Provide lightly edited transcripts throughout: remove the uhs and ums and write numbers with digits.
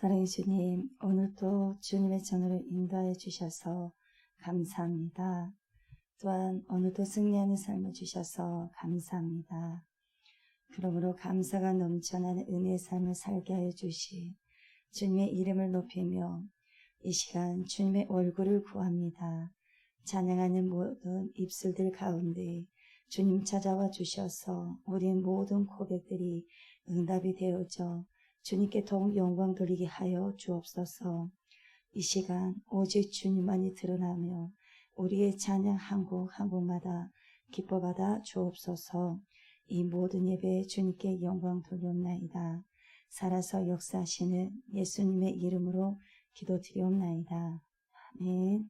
사랑의 주님, 오늘도 주님의 전으로 인도하여 주셔서 감사합니다. 또한 오늘도 승리하는 삶을 주셔서 감사합니다. 그러므로 감사가 넘쳐나는 은혜의 삶을 살게 하여 주시 주님의 이름을 높이며 이 시간 주님의 얼굴을 구합니다. 찬양하는 모든 입술들 가운데 주님 찾아와 주셔서 우리의 모든 고백들이 응답이 되어져 주님께 더욱 영광 돌리게 하여 주옵소서. 이 시간 오직 주님만이 드러나며 우리의 찬양 한 곡 한 곡마다 기뻐받아 주옵소서. 이 모든 예배에 주님께 영광 돌려옵나이다. 살아서 역사하시는 예수님의 이름으로 기도드리옵나이다. 아멘.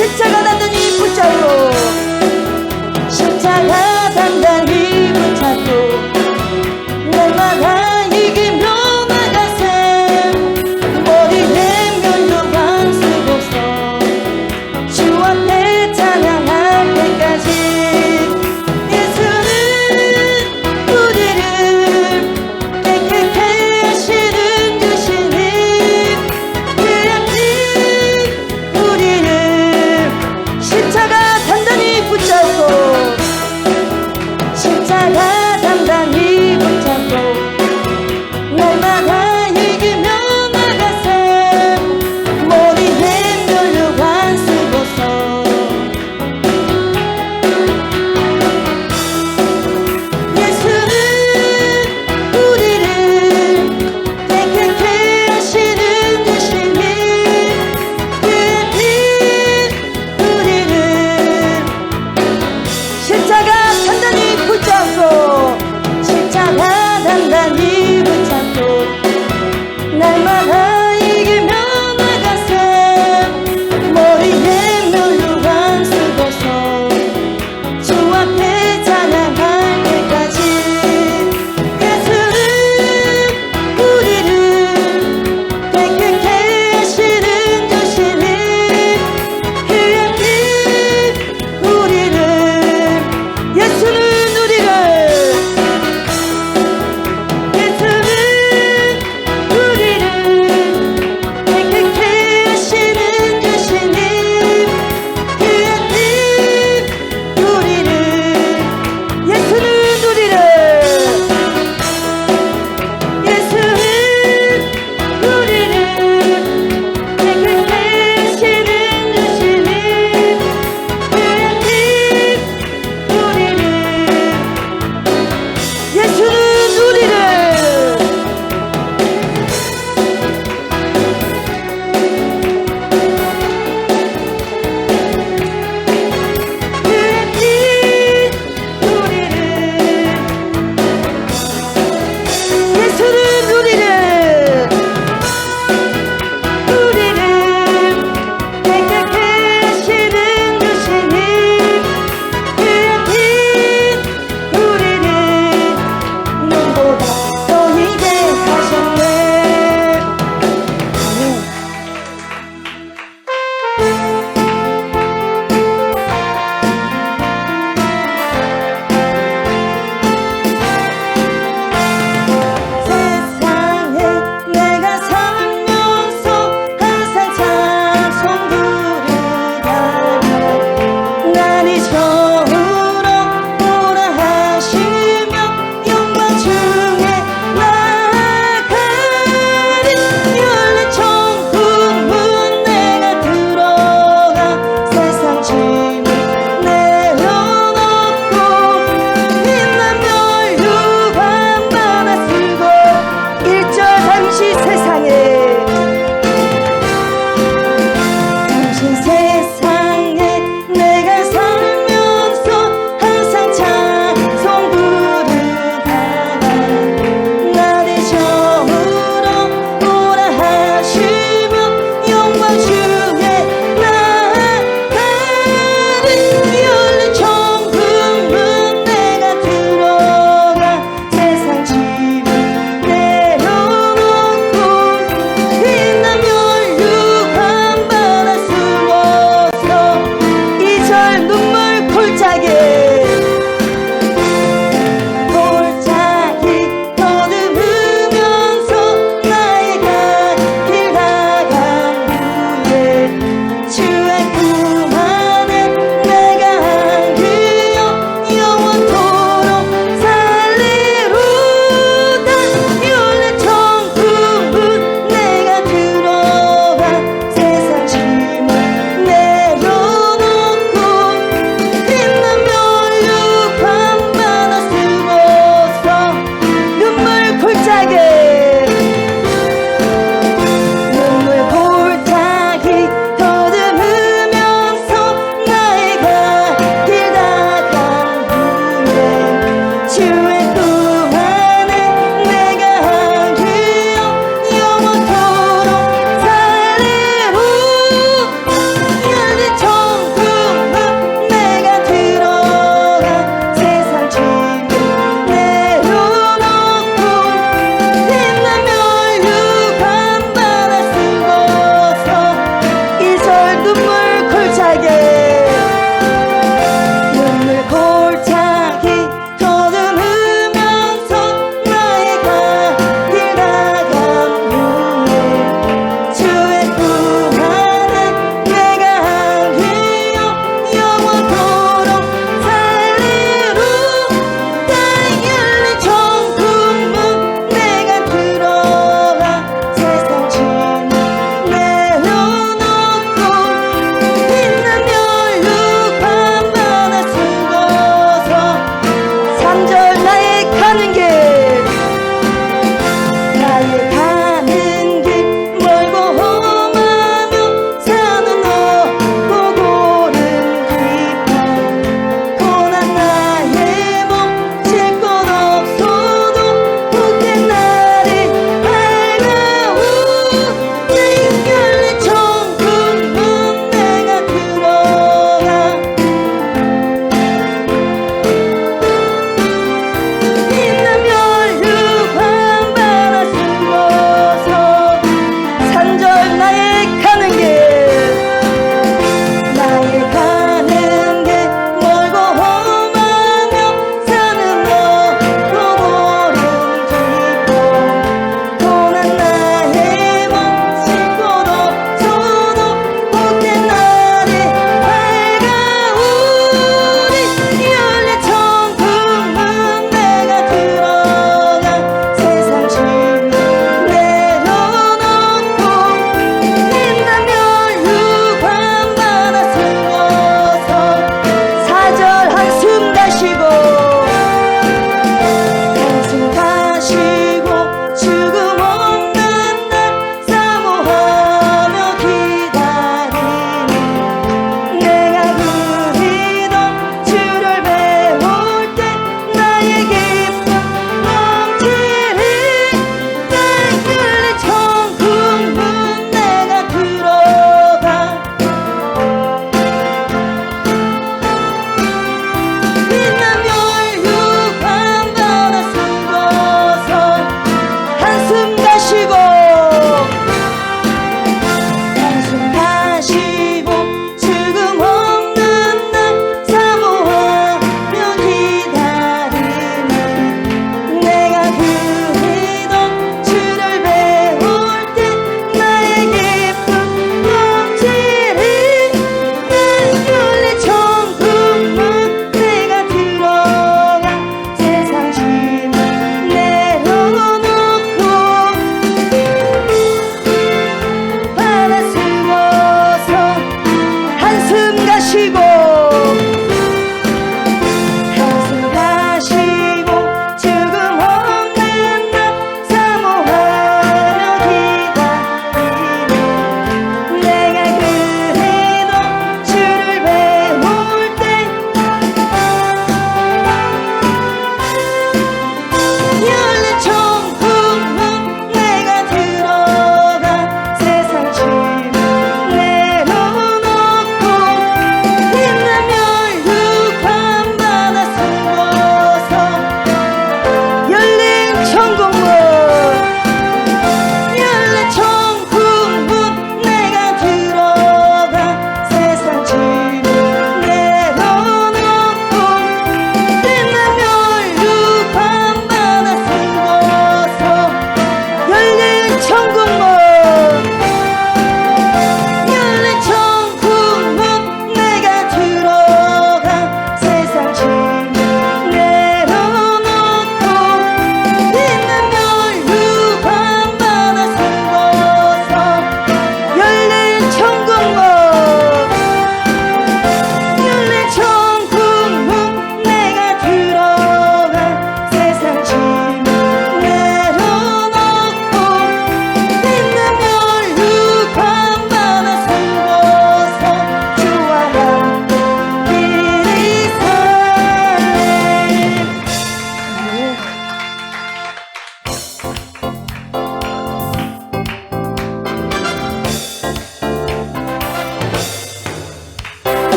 십자가 단단히 붙잡고 십자가 단단히 붙잡고 날마다 이기며 나가세 머리 내면도 방쓰고서 주 앞에 찬양할 때까지 예수는 우리를 깨끗게 하시는 주시니 그런지 우리를 십자가 단단히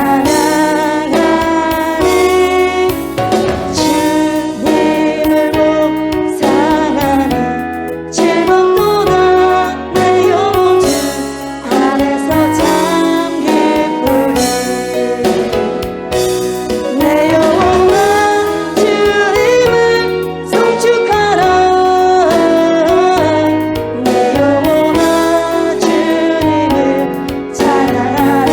찬양하네 주님을 묵상하니 즐겁도다 내 영혼 주 안에서 참 기쁘리 내 영혼아 주님을 송축하라 내 영혼아 주님을 찬양하라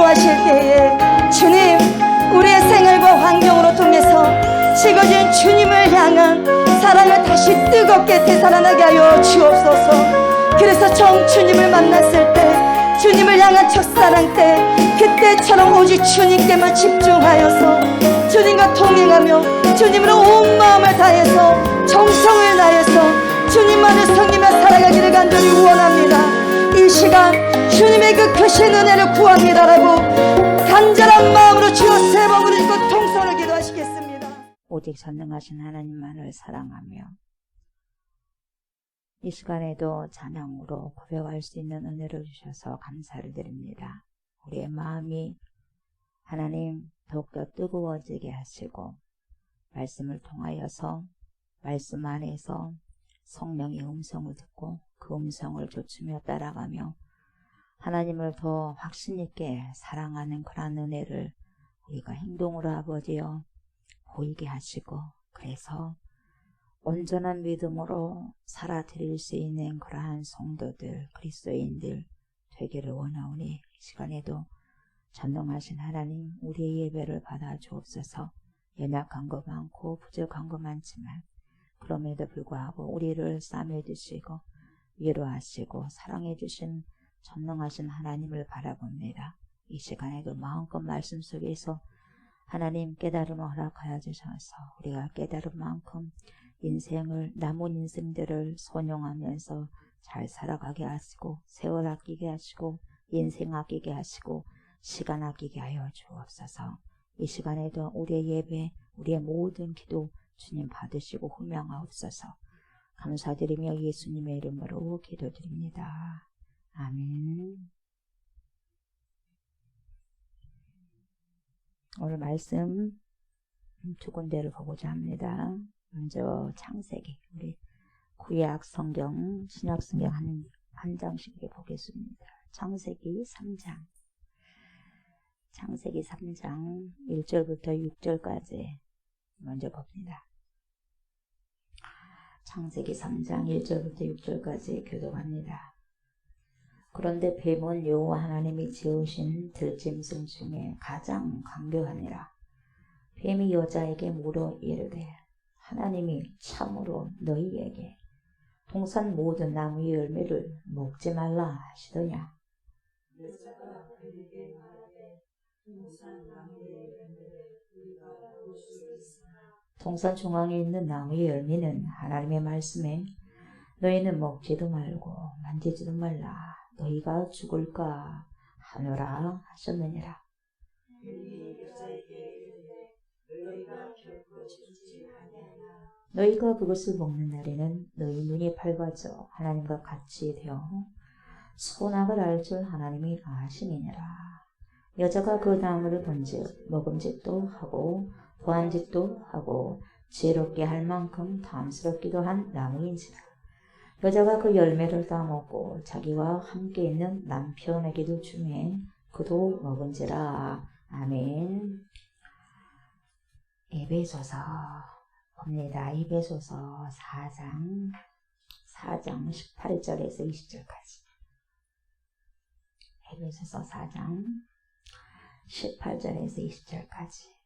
기도하실 때에 주님, 우리의 생활과 환경으로 통해서 식어진 주님을 향한 사랑을 다시 뜨겁게 되살아나게 하여 주옵소서. 그래서 주님을 만났을 때, 주님을 향한 첫사랑 때, 그때처럼 오직 주님께만 집중하여서 주님과 동행하며 주님으로 온 마음을 다해서 정성을 다해서 주님만을 섬기며 살아가기를 간절히 원합니다. 이 시간 주님의 그 크신 은혜를 구합니다라고 간절한 마음으로 주여 세 번 부르짖고 통성을 기도하시겠습니다. 오직 전능하신 하나님만을 사랑하며 이 시간에도 찬양으로 고백할 수 있는 은혜를 주셔서 감사를 드립니다. 우리의 마음이 하나님 더욱더 뜨거워지게 하시고 말씀을 통하여서 말씀 안에서 성령의 음성을 듣고 그 음성을 좇으며 따라가며 하나님을 더 확신 있게 사랑하는 그러한 은혜를 우리가 행동으로 아버지여 보이게 하시고 그래서 온전한 믿음으로 살아드릴 수 있는 그러한 성도들, 그리스도인들 되기를 원하오니 이 시간에도 전능하신 하나님 우리의 예배를 받아 주옵소서. 연약한 것 많고 부족한 것 많지만 그럼에도 불구하고 우리를 싸매 주시고 위로하시고 사랑해 주신 전능하신 하나님을 바라봅니다. 이 시간에도 마음껏 말씀 속에서 하나님 깨달음을 허락하여 주셔서 우리가 깨달은 만큼 인생을 남은 인생들을 선용하면서 잘 살아가게 하시고 세월 아끼게 하시고 인생 아끼게 하시고 시간 아끼게 하여 주옵소서. 이 시간에도 우리의 예배 우리의 모든 기도 주님 받으시고 훈명하옵소서. 감사드리며 예수님의 이름으로 기도드립니다. 아멘. 오늘 말씀 두 군데를 보고자 합니다. 먼저 창세기, 우리 구약 성경, 신약 성경 한 장씩 보겠습니다. 창세기 3장. 창세기 3장 1절부터 6절까지 먼저 봅니다. 창세기 3장 1절부터 6절까지 교독합니다. 그런데 뱀은 여호와 하나님이 지으신 들짐승 중에 가장 강교하니라. 뱀이 여자에게 물어 이르되 하나님이 참으로 너희에게 동산 모든 나무의 열매를 먹지 말라 하시더냐. 여자가 그에게 말하되 동산 나무의 열매를 우리가 볼 수 있으나 동산 중앙에 있는 나무의 열매는 하나님의 말씀에 너희는 먹지도 말고 만지지도 말라 너희가 죽을까 하노라 하셨느니라. 너희가 그것을 먹는 날에는 너희 눈이 밝아져 하나님과 같이 되어 선악을 알 줄 하나님이 아시느니라. 여자가 그 나무를 본즉 먹음직도 하고 보안직도 하고 지혜롭게 할 만큼 탐스럽기도 한 나무인지라. 여자가 그 열매를 따먹고 자기와 함께 있는 남편에게도 주매 그도 먹은지라. 아멘. 에베소서 봅니다. 에베소서 4장 18절에서 20절까지. 에베소서 4장 18절에서 20절까지.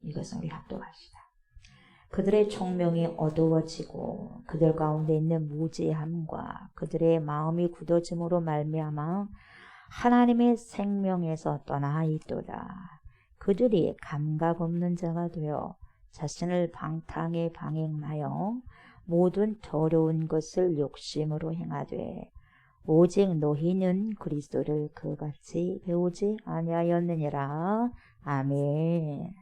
이것은 우리 합독합시다. 그들의 총명이 어두워지고 그들 가운데 있는 무지함과 그들의 마음이 굳어짐으로 말미암아 하나님의 생명에서 떠나 있도다. 그들이 감각 없는 자가 되어 자신을 방탕에 방행하여 모든 더러운 것을 욕심으로 행하되 오직 너희는 그리스도를 그같이 배우지 아니하였느니라. 아멘.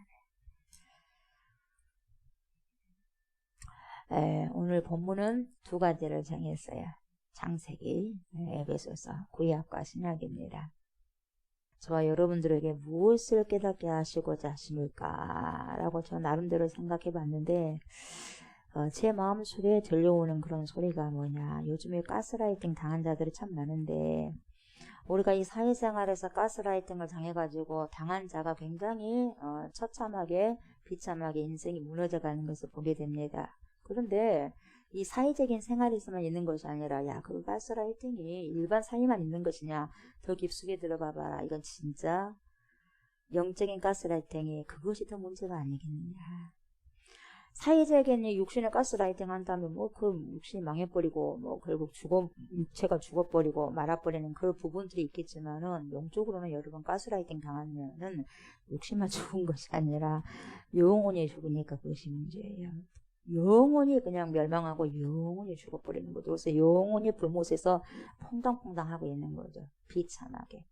오늘 본문은 두 가지를 정했어요. 창세기, 에베소서, 구약과 신약입니다. 저와 여러분들에게 무엇을 깨닫게 하시고자 하십니까? 라고 저 나름대로 생각해 봤는데 제 마음속에 들려오는 그런 소리가 뭐냐. 요즘에 가스라이팅 당한 자들이 참 많은데 우리가 이 사회생활에서 가스라이팅을 당해가지고 당한 자가 굉장히 처참하게 비참하게 인생이 무너져가는 것을 보게 됩니다. 그런데 이 사회적인 생활에서만 있는 것이 아니라 야, 그 가스라이팅이 일반 사회만 있는 것이냐. 더 깊숙이 들어가 봐라. 이건 진짜 영적인 가스라이팅이 그것이 더 문제가 아니겠느냐. 사회적인 육신의 가스라이팅 한다면 뭐 그 육신이 망해버리고 뭐 결국 육체가 죽어버리고 말아버리는 그 부분들이 있겠지만은 영적으로는 여러분 가스라이팅 당하면은 육신만 죽은 것이 아니라 영혼이 죽으니까 그것이 문제예요. 영혼이 그냥 멸망하고 영혼이 죽어버리는 거죠. 그래서 영혼이 불못에서 퐁당퐁당 하고 있는 거죠. 비참하게.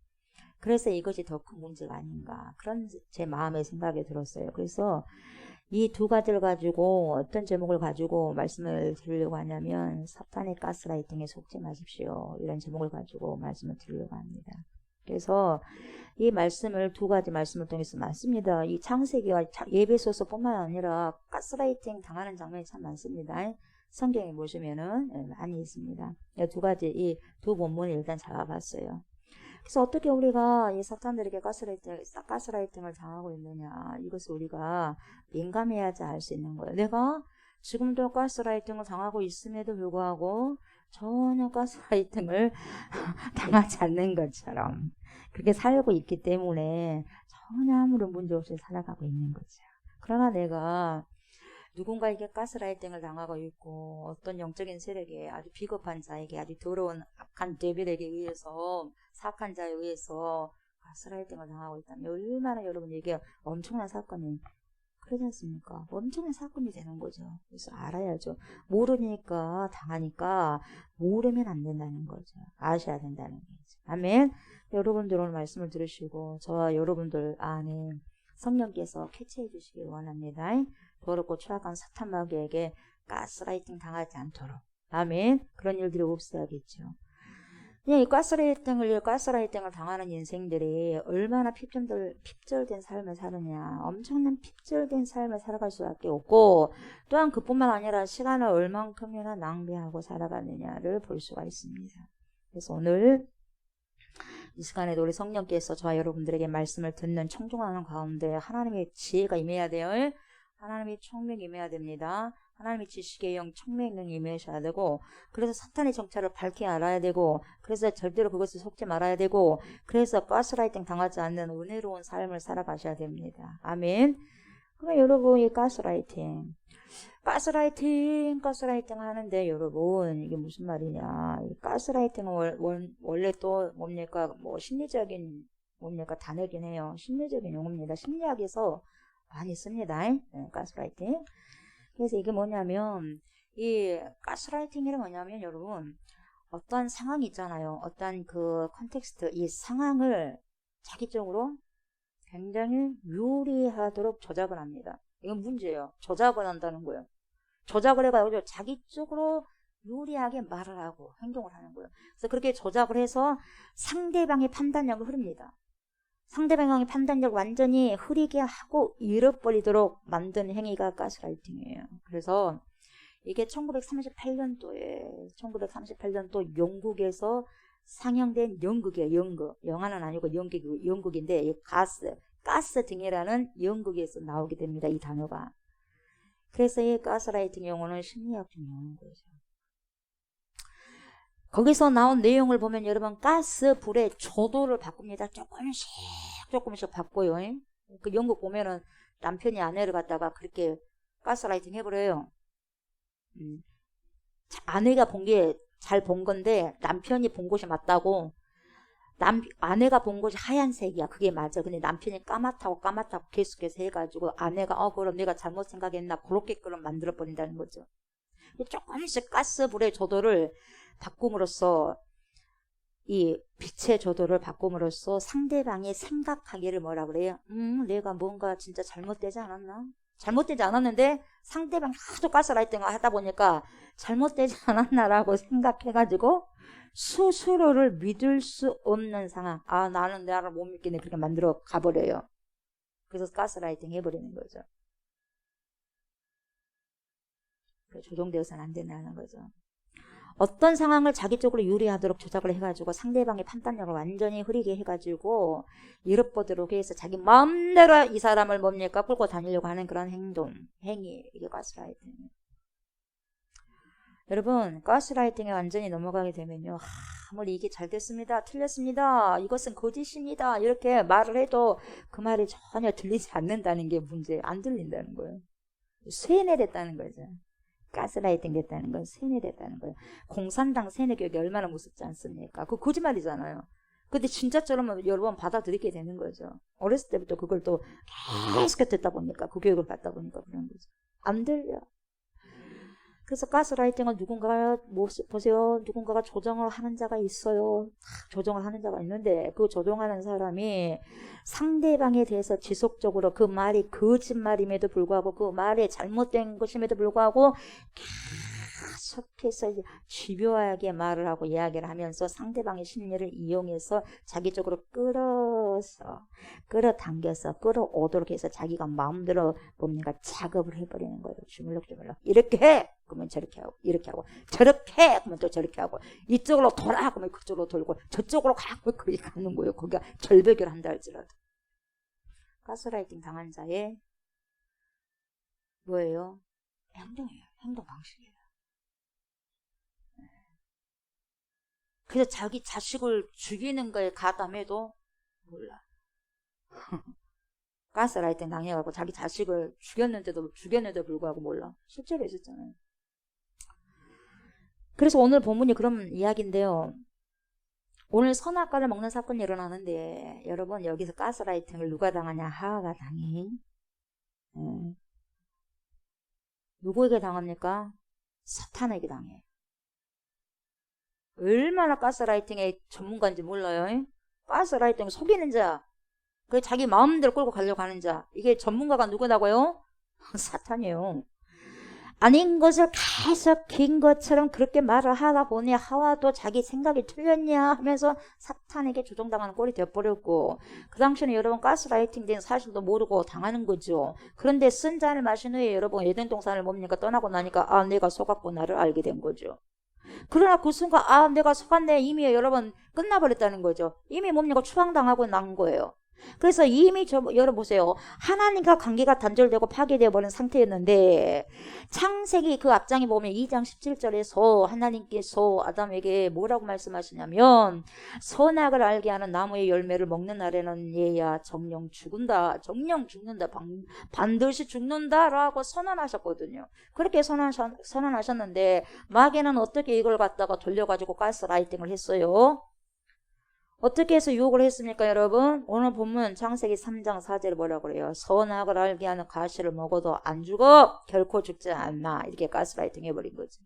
그래서 이것이 더 큰 문제가 아닌가. 그런 제 마음의 생각이 들었어요. 그래서 이 두 가지를 가지고 어떤 제목을 가지고 말씀을 드리려고 하냐면 사탄의 가스라이팅에 속지 마십시오. 이런 제목을 가지고 말씀을 드리려고 합니다. 그래서 이 말씀을 두 가지 말씀을 통해서 많습니다. 이 창세기와 에베소서뿐만 아니라 가스라이팅 당하는 장면이 참 많습니다. 성경에 보시면은 많이 있습니다. 두 가지 이 두 본문을 일단 잡아봤어요. 그래서 어떻게 우리가 이 사탄들에게 가스라이팅을 당하고 있느냐. 이것을 우리가 민감해야지 알 수 있는 거예요. 내가 지금도 가스라이팅을 당하고 있음에도 불구하고 전혀 가스라이팅을 당하지 않는 것처럼 그렇게 살고 있기 때문에 전혀 아무런 문제 없이 살아가고 있는 거죠. 그러나 내가 누군가에게 가스라이팅을 당하고 있고 어떤 영적인 세력에 아주 비겁한 자에게 아주 더러운 악한 데빌에게 의해서 사악한 자에 의해서 가스라이팅을 당하고 있다면 얼마나 여러분 이게 엄청난 사건이 그러지 않습니까? 엄청난 사건이 되는 거죠. 그래서 알아야죠. 모르니까 당하니까 모르면 안 된다는 거죠. 아셔야 된다는 거죠. 아멘. 여러분들 오늘 말씀을 들으시고 저와 여러분들 안에 성령께서 캐치해 주시길 원합니다. 더럽고 추악한 사탄 마귀에게 가스라이팅 당하지 않도록. 아멘. 그런 일들이 없어야겠죠. 이 가스라이팅을 당하는 인생들이 얼마나 핍절된 삶을 사느냐. 엄청난 핍절된 삶을 살아갈 수밖에 없고 또한 그뿐만 아니라 시간을 얼만큼이나 낭비하고 살아가느냐를 볼 수가 있습니다. 그래서 오늘 이 시간에도 우리 성령께서 저와 여러분들에게 말씀을 듣는 청중하는 가운데 하나님의 지혜가 임해야 돼요. 하나님의 총명이 임해야 됩니다. 하나님의 지식의 영, 총명이 임하셔야 되고 그래서 사탄의 정체를 밝히 알아야 되고 그래서 절대로 그것을 속지 말아야 되고 그래서 가스라이팅 당하지 않는 은혜로운 삶을 살아가셔야 됩니다. 아멘. 그럼 여러분 이 가스라이팅 하는데 여러분 이게 무슨 말이냐. 이 가스라이팅은 원래 또 뭡니까 심리적인 단어긴 해요. 심리적인 용어입니다. 심리학에서 많이 씁니다. 가스라이팅. 그래서 이게 뭐냐면 이 가스라이팅이 뭐냐면 여러분 어떤 상황이 있잖아요. 어떤 그 컨텍스트 이 상황을 자기 쪽으로 굉장히 유리하도록 조작을 합니다. 이건 문제예요. 조작을 한다는 거예요. 조작을 해가지고 자기 쪽으로 유리하게 말을 하고 행동을 하는 거예요. 그래서 그렇게 조작을 해서 상대방의 판단력을 흐립니다. 상대방의 판단력 완전히 흐리게 하고 잃어버리도록 만든 행위가 가스라이팅이에요. 그래서 이게 1938년도 영국에서 상영된 연극이에요. 연극. 영화는 아니고 연극인데 이 가스 등이라는 연극에서 나오게 됩니다. 이 단어가. 그래서 이 가스라이팅 용어는 심리학적 용어인 거죠. 거기서 나온 내용을 보면 여러분 가스 불의 조도를 바꿉니다. 조금씩 바꿔요. 그 영국 보면은 남편이 아내를 갖다가 그렇게 가스라이팅 해버려요. 아내가 잘 본 건데 남편이 본 것이 맞다고. 아내가 본 것이 하얀색이야. 그게 맞아. 근데 남편이 까맣다고 계속해서 해가지고 아내가 그럼 내가 잘못 생각했나 그렇게 그럼 만들어버린다는 거죠. 조금씩 가스불의 조도를 바꿈으로써 이 빛의 조도를 바꿈으로써 상대방이 생각하기를 뭐라 그래요? 내가 뭔가 진짜 잘못되지 않았나? 잘못되지 않았는데 상대방이 하도 가스라이팅을 하다 보니까 잘못되지 않았나라고 생각해가지고 스스로를 믿을 수 없는 상황. 나는 나를 못 믿겠네. 그렇게 만들어 가버려요. 그래서 가스라이팅 해버리는 거죠. 조종되어서는 안 된다는 거죠. 어떤 상황을 자기 쪽으로 유리하도록 조작을 해가지고 상대방의 판단력을 완전히 흐리게 해가지고 잃어버리도록 해서 자기 마음대로 이 사람을 끌고 다니려고 하는 그런 행위. 이게 가스라이팅. 여러분 가스라이팅에 완전히 넘어가게 되면요, 아무리 이게 잘 됐습니다, 틀렸습니다, 이것은 거짓입니다 이렇게 말을 해도 그 말이 전혀 들리지 않는다는 게 문제. 안 들린다는 거예요. 세뇌됐다는 거죠. 가스라이팅 됐다는 건 세뇌됐다는 거예요. 공산당 세뇌교육이 얼마나 무섭지 않습니까? 그거 거짓말이잖아요. 근데 진짜처럼 여러 번 받아들이게 되는 거죠. 어렸을 때부터 그걸 또 계속 듣다 보니까, 그 교육을 받다 보니까 그런 거죠. 안 들려. 그래서 가스라이팅은 누군가가, 보세요. 누군가가 조정을 하는 자가 있어요. 조정을 하는 자가 있는데 그 조정하는 사람이 상대방에 대해서 지속적으로 그 말이 거짓말임에도 불구하고, 그 말이 잘못된 것임에도 불구하고 계속해서 집요하게 말을 하고 이야기를 하면서 상대방의 심리를 이용해서 자기적으로 끌어당겨서 끌어오도록 해서 자기가 마음대로 뭡니까 작업을 해버리는 거예요. 주물럭주물럭. 이렇게 해! 그러면 저렇게 하고, 이렇게 하고, 저렇게 해! 그러면 또 저렇게 하고, 이쪽으로 돌아! 그러면 그쪽으로 돌고, 저쪽으로 가! 그러면 그렇게 가는 거예요. 거기가 절벽을 한다 할지라도. 가스라이팅 당한 자의 뭐예요? 행동이에요. 행동 방식이에요. 그래서 자기 자식을 죽이는 거에 가담해도 몰라. 가스라이팅 당해가지고 자기 자식을 죽였는데도 불구하고 몰라. 실제로 있었잖아요. 그래서 오늘 본문이 그런 이야기인데요. 오늘 선악과를 먹는 사건이 일어나는데, 여러분 여기서 가스라이팅을 누가 당하냐? 하와가 당해. 누구에게 당합니까? 사탄에게 당해. 얼마나 가스라이팅의 전문가인지 몰라요. 가스라이팅 속이는 자, 그 자기 마음대로 끌고 가려고 하는 자, 이게 전문가가 누구라고요? 사탄이에요. 아닌 것을 계속 긴 것처럼 그렇게 말을 하다 보니 하와도 자기 생각이 틀렸냐 하면서 사탄에게 조종당하는 꼴이 되어버렸고, 그 당시에는 여러분 가스라이팅 된 사실도 모르고 당하는 거죠. 그런데 쓴 잔을 마신 후에 여러분 에덴 동산을 뭡니까? 떠나고 나니까 내가 속았구나를 알게 된 거죠. 그러나 그 순간 내가 속았네, 이미 여러분 끝나버렸다는 거죠. 이미 뭡니까? 추앙당하고 난 거예요. 그래서 이미 여러분 보세요. 하나님과 관계가 단절되고 파괴되어 버린 상태였는데, 창세기 그 앞장에 보면 2장 17절에서 하나님께서 아담에게 뭐라고 말씀하시냐면, 선악을 알게 하는 나무의 열매를 먹는 날에는 얘야 정령 죽는다, 반드시 죽는다라고 선언하셨거든요. 그렇게 선언하셨는데 마귀는 어떻게 이걸 갖다가 돌려가지고 가스라이팅을 했어요? 어떻게 해서 유혹을 했습니까, 여러분? 오늘 보면 창세기 3장 4절에 뭐라고 그래요? 선악을 알게 하는 가시를 먹어도 안 죽어, 결코 죽지 않나. 이렇게 가스라이팅 해버린 거지.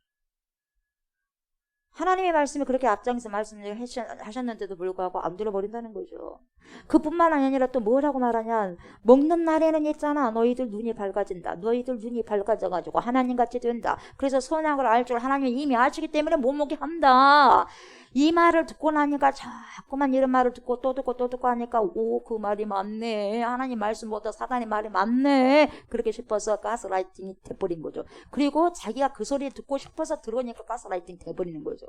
하나님의 말씀이 그렇게 앞장에서 말씀을 하셨는데도 불구하고 안 들어버린다는 거죠. 그뿐만 아니라 또 뭐라고 말하냐? 먹는 날에는 있잖아, 너희들 눈이 밝아진다. 너희들 눈이 밝아져가지고 하나님같이 된다. 그래서 선악을 알 줄 하나님이 이미 아시기 때문에 못 먹게 한다. 이 말을 듣고 나니까 자꾸만 이런 말을 듣고 또 듣고 하니까 그 말이 맞네. 하나님 말씀보다 사단의 말이 맞네. 그렇게 싶어서 가스라이팅이 돼버린 거죠. 그리고 자기가 그 소리 듣고 싶어서 들어오니까 가스라이팅 돼버리는 거죠.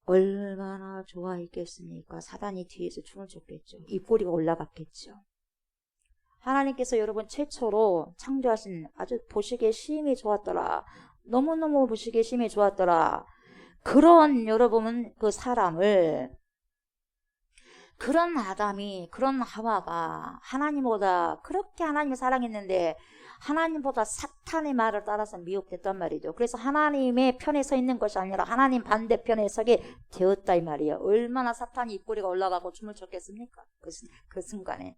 얼마나 좋아했겠습니까? 사단이 뒤에서 춤을 췄겠죠. 입꼬리가 올라갔겠죠. 하나님께서 여러분 최초로 창조하신 아주 보시기에 심히 좋았더라. 너무너무 보시기에 심히 좋았더라. 그런 여러분은 그 사람을, 그런 아담이, 그런 하와가 하나님보다 그렇게 하나님을 사랑했는데 하나님보다 사탄의 말을 따라서 미혹됐단 말이죠. 그래서 하나님의 편에 서 있는 것이 아니라 하나님 반대편에 서게 되었다 이 말이에요. 얼마나 사탄이 입꼬리가 올라가고 춤을 췄겠습니까? 그 순간에.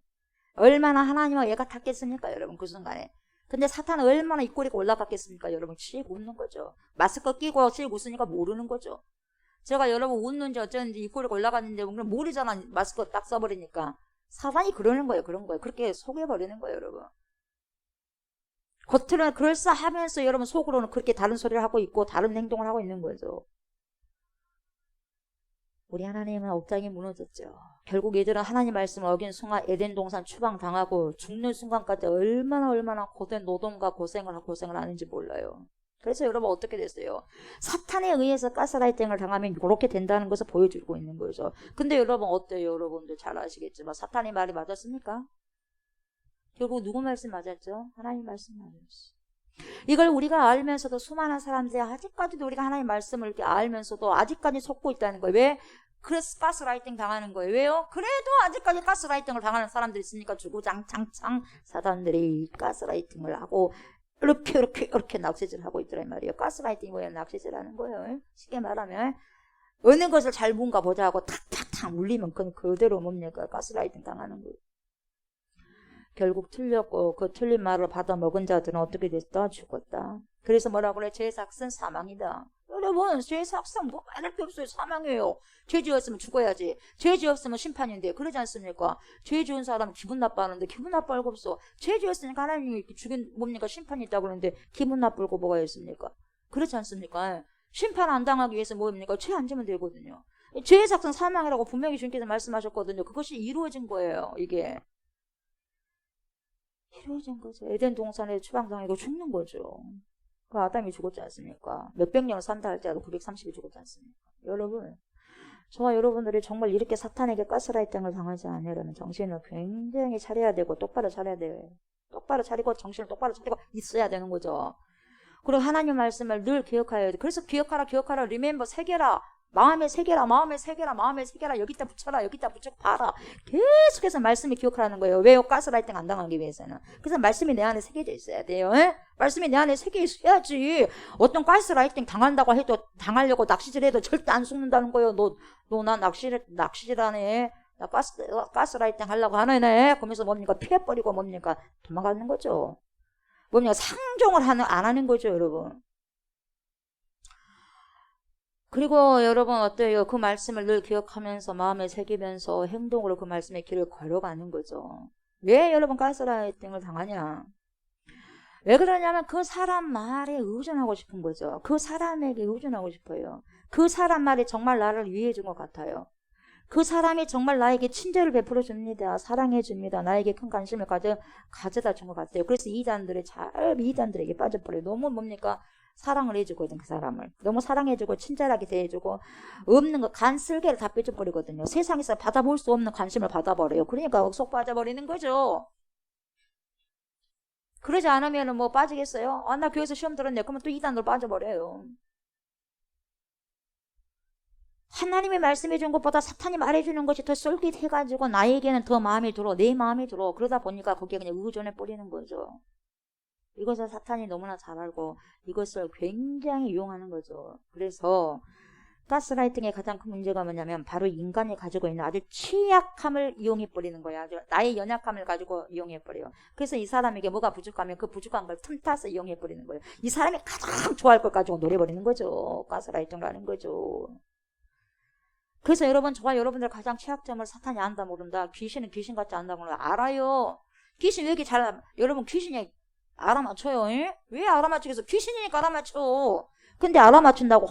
얼마나 하나님과 얘가 탔겠습니까, 여러분, 그 순간에. 근데 사탄은 얼마나 입꼬리가 올라갔겠습니까? 여러분, 씩 웃는 거죠. 마스크 끼고 씩 웃으니까 모르는 거죠. 제가 여러분 웃는지 어쩌는지 입꼬리가 올라갔는데 그럼 모르잖아. 마스크 딱 써버리니까. 사단이 그러는 거예요. 그런 거예요. 그렇게 속여버리는 거예요, 여러분. 겉으로는 그럴싸하면서 여러분 속으로는 그렇게 다른 소리를 하고 있고 다른 행동을 하고 있는 거죠. 우리 하나님은 옥장이 무너졌죠. 결국 얘들은 하나님 말씀을 어긴 순간 에덴 동산 추방당하고 죽는 순간까지 얼마나 고된 노동과 고생을 하는지 몰라요. 그래서 여러분 어떻게 됐어요? 사탄에 의해서 가스라이팅을 당하면 이렇게 된다는 것을 보여주고 있는 거죠. 근데 여러분 어때요? 여러분들 잘 아시겠지만 사탄의 말이 맞았습니까? 결국 누구 말씀 맞았죠? 하나님 말씀 맞았어. 이걸 우리가 알면서도 수많은 사람들이 아직까지도 우리가 하나님의 말씀을 이렇게 알면서도 아직까지 속고 있다는 거예요. 왜? 그래서 가스라이팅 당하는 거예요. 왜요? 그래도 아직까지 가스라이팅을 당하는 사람들이 있으니까 주구장창 사단들이 가스라이팅을 하고 이렇게 낚시질 하고 있더란 말이에요. 가스라이팅이 뭐예요? 낚시질하는 거예요. 쉽게 말하면 어느 것을 잘 뭔가 보자 하고 탁탁탁 물리면 그건 그대로 뭡니까? 가스라이팅 당하는 거예요. 결국 틀렸고 그 틀린 말을 받아 먹은 자들은 어떻게 됐다? 죽었다. 그래서 뭐라고 그래? 죄 삭은 사망이다. 여러분, 죄 삭은 뭐 말할 게 없어요. 사망이에요. 죄 지었으면 죽어야지. 죄 지었으면 심판인데 그러지 않습니까? 죄 지은 사람은 기분 나빠하는데 기분 나빠할 거 없어. 죄 지었으니까 하나님이 죽인 뭡니까? 심판이 있다고 그러는데 기분 나쁠 거 뭐가 있습니까? 그렇지 않습니까? 심판 안 당하기 위해서 뭐입니까? 죄 안 지면 되거든요. 죄의 삭은 사망이라고 분명히 주님께서 말씀하셨거든요. 그것이 이루어진 거예요. 이게 이루어진 거죠. 에덴 동산에 추방당하고 죽는 거죠. 그 아담이 죽었지 않습니까? 몇백 년을 산다 할지라도 930이 죽었지 않습니까? 여러분, 저와 여러분들이 정말 이렇게 사탄에게 가스라이팅을 당하지 않으려면 정신을 굉장히 차려야 되고 똑바로 차려야 돼요. 똑바로 차리고 정신을 똑바로 차리고 있어야 되는 거죠. 그리고 하나님 말씀을 늘 기억해야 돼. 그래서 기억하라, 리멤버, 새겨라. 마음에 새겨라, 여기다 붙여라, 여기다 붙여 봐라. 계속해서 말씀이 기억하라는 거예요. 왜요? 가스라이팅 안 당하기 위해서는. 그래서 말씀이 내 안에 새겨져 있어야 돼요. 에? 말씀이 내 안에 새겨 있어야지. 어떤 가스라이팅 당한다고 해도, 당하려고 낚시질 해도 절대 안 속는다는 거예요. 나 낚시질하네. 나 가스라이팅 하려고 하네. 그러면서 뭡니까? 피해버리고 뭡니까? 도망가는 거죠. 뭡니까? 상종을 안 하는 거죠, 여러분. 그리고 여러분 어때요? 그 말씀을 늘 기억하면서 마음에 새기면서 행동으로 그 말씀의 길을 걸어가는 거죠. 왜 여러분 가스라이팅을 당하냐? 왜 그러냐면 그 사람 말에 의존하고 싶은 거죠. 그 사람에게 의존하고 싶어요. 그 사람 말이 정말 나를 위해 준 것 같아요. 그 사람이 정말 나에게 친절을 베풀어 줍니다. 사랑해 줍니다. 나에게 큰 관심을 가져다 준 것 같아요. 그래서 이단들에게 빠져버려요. 너무 뭡니까? 사랑을 해주거든, 그 사람을. 너무 사랑해주고, 친절하게 대해주고, 없는 거, 간쓸개를 다 빼줘버리거든요. 세상에서 받아볼 수 없는 관심을 받아버려요. 그러니까 속 빠져버리는 거죠. 그러지 않으면 뭐 빠지겠어요? 나 교회에서 시험 들었네. 그러면 또 이단으로 빠져버려요. 하나님이 말씀해준 것보다 사탄이 말해주는 것이 더 쏠깃해가지고 나에게는 더 마음이 들어, 내 마음이 들어. 그러다 보니까 거기에 그냥 의존해버리는 거죠. 이것을 사탄이 너무나 잘 알고 이것을 굉장히 이용하는 거죠. 그래서 가스라이팅의 가장 큰 문제가 뭐냐면 바로 인간이 가지고 있는 아주 취약함을 이용해버리는 거야. 아주 나의 연약함을 가지고 이용해버려요. 그래서 이 사람에게 뭐가 부족하면 그 부족한 걸 틈타서 이용해버리는 거예요. 이 사람이 가장 좋아할 걸 가지고 노려버리는 거죠. 가스라이팅을 하는 거죠. 그래서 여러분, 저와 여러분들 가장 취약점을 사탄이 안다 모른다. 귀신은 귀신 같지 않다고 알아요. 귀신 왜 이렇게 여러분 귀신이 알아맞혀요. 에? 왜 알아맞히겠어? 귀신이니까 알아맞혀. 근데 알아맞힌다고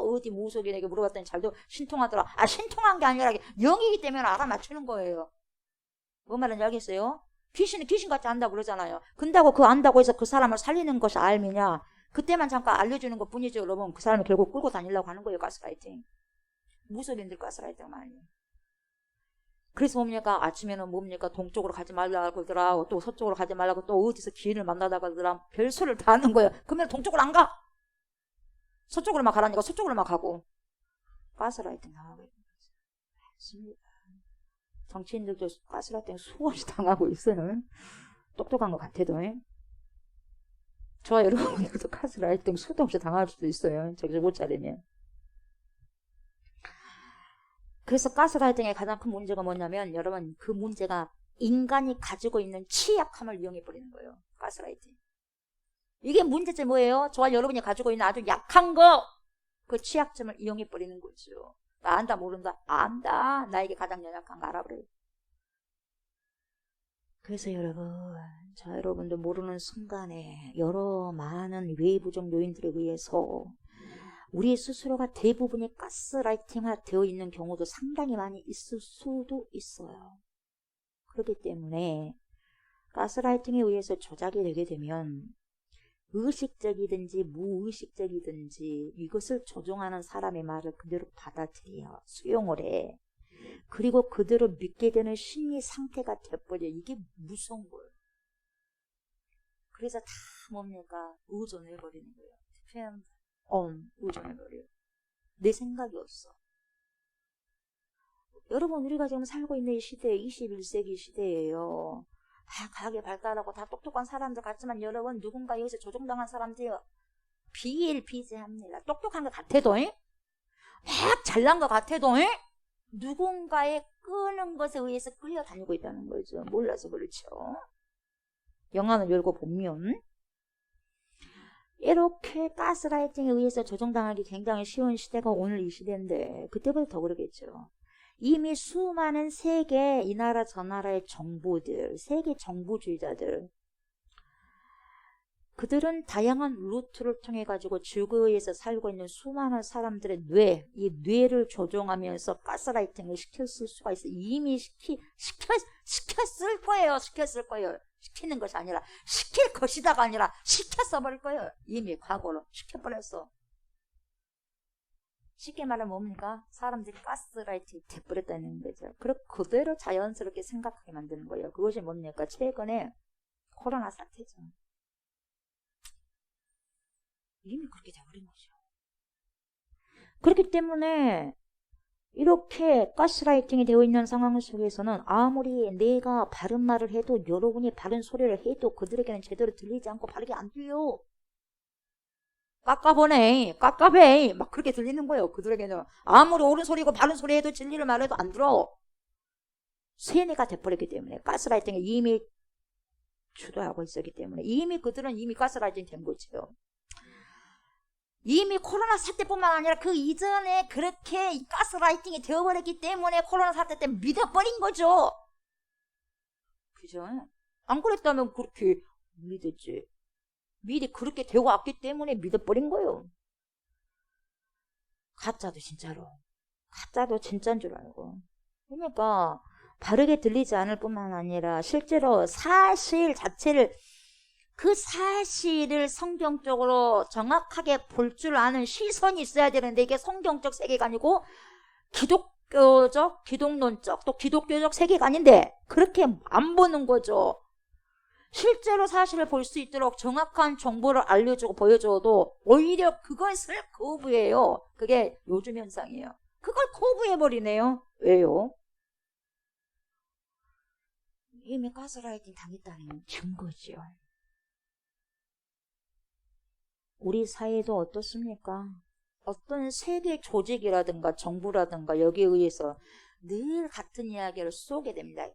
어디 무속인에게 물어봤더니 잘도 신통하더라. 신통한 게 아니라 영이기 때문에 알아맞추는 거예요. 뭐 말인지 알겠어요? 귀신은 귀신 같지 않다고 그러잖아요. 근다고 그 안다고 해서 그 사람을 살리는 것이 알미냐? 그때만 잠깐 알려주는 것 뿐이죠, 여러분. 그 사람이 결국 끌고 다니려고 하는 거예요, 가스라이팅. 무속인들 가스라이팅 많이. 그래서 뭡니까? 아침에는 뭡니까? 동쪽으로 가지 말라고 그러더라. 또 서쪽으로 가지 말라고 또 어디서 기인을 만나다가 그러더라. 별소리를 다 하는 거예요. 그러면 동쪽으로 안 가. 서쪽으로 막 가라니까 서쪽으로 막 가고. 가스라이팅 당하고 있는 거죠. 정치인들도 가스라이팅 수없이 당하고 있어요. 똑똑한 것 같아도. 저와 여러분들도 가스라이팅 수도 없이 당할 수도 있어요. 저기서 못 차리면. 그래서 가스라이팅의 가장 큰 문제가 뭐냐면 여러분 그 문제가 인간이 가지고 있는 취약함을 이용해버리는 거예요. 가스라이팅. 이게 문제점 뭐예요? 저와 여러분이 가지고 있는 아주 약한 거, 그 취약점을 이용해버리는 거죠. 나 안다 모른다? 안다. 나에게 가장 연약한 거 알아버려요. 그래서 여러분, 저 여러분도 모르는 순간에 여러 많은 외부적 요인들에 의해서 우리 스스로가 대부분이 가스라이팅화 되어 있는 경우도 상당히 많이 있을 수도 있어요. 그렇기 때문에 가스라이팅에 의해서 조작이 되게 되면 의식적이든지 무의식적이든지 이것을 조종하는 사람의 말을 그대로 받아들여 수용을 해. 그리고 그대로 믿게 되는 심리 상태가 돼버려. 이게 무서운 거예요. 그래서 다 뭡니까? 의존해버리는 거예요. depend on, 의존해버려요. 내 생각이 없어. 여러분, 우리가 지금 살고 있는 이 시대, 21세기 시대예요. 다 과학이 발달하고 다 똑똑한 사람들 같지만 여러분, 누군가 여기서 조종당한 사람들이요. 비일비재합니다. 똑똑한 것 같아도, 막 잘난 것 같아도, 누군가의 끄는 것에 의해서 끌려다니고 있다는 거죠. 몰라서 그렇죠. 영화를 열고 보면 이렇게 가스라이팅에 의해서 조종당하기 굉장히 쉬운 시대가 오늘 이 시대인데 그때보다 더 그러겠죠. 이미 수많은 세계 이 나라 저 나라의 정보들, 세계 정보주의자들, 그들은 다양한 루트를 통해 가지고 지구에서 살고 있는 수많은 사람들의 뇌, 이 뇌를 조종하면서 가스라이팅을 시켰을 수가 있어요. 이미 시켰을 거예요. 시켰을 거예요. 시키는 것이 아니라 시킬 것이다가 아니라 시켰어 버릴 거예요. 이미 과거로 시켜버렸어. 쉽게 말하면 뭡니까? 사람들이 가스라이팅 돼버렸다는 거죠. 그대로 자연스럽게 생각하게 만드는 거예요. 그것이 뭡니까? 최근에 코로나 사태죠. 이미 그렇게 돼버린 거죠. 그렇기 때문에 이렇게 가스라이팅이 되어 있는 상황 속에서는 아무리 내가 바른 말을 해도 여러분이 바른 소리를 해도 그들에게는 제대로 들리지 않고 바르게 안 들려. 깝깝하네, 깝깝해 막 그렇게 들리는 거예요. 그들에게는 아무리 옳은 소리고 바른 소리 해도 진리를 말해도 안 들어. 세뇌가 돼버렸기 때문에 가스라이팅에 이미 주도하고 있었기 때문에 그들은 이미 가스라이팅 된 거죠. 이미 코로나 사태뿐만 아니라 그 이전에 그렇게 가스라이팅이 되어버렸기 때문에 코로나 사태 때 믿어버린 거죠. 그죠? 안 그랬다면 그렇게 믿었지. 미리 그렇게 되고 왔기 때문에 믿어버린 거예요. 가짜도 진짜로. 가짜도 진짜인 줄 알고. 그러니까 바르게 들리지 않을 뿐만 아니라 실제로 사실 자체를 그 사실을 성경적으로 정확하게 볼 줄 아는 시선이 있어야 되는데 이게 성경적 세계관이고 기독교적, 기독론적, 또 기독교적 세계관인데 그렇게 안 보는 거죠. 실제로 사실을 볼 수 있도록 정확한 정보를 알려주고 보여줘도 오히려 그것을 거부해요. 그게 요즘 현상이에요. 그걸 거부해버리네요. 왜요? 이미 가스라이팅 당했다는 증거지요. 우리 사회도 어떻습니까? 어떤 세계 조직이라든가 정부라든가 여기에 의해서 늘 같은 이야기를 쏘게 됩니다.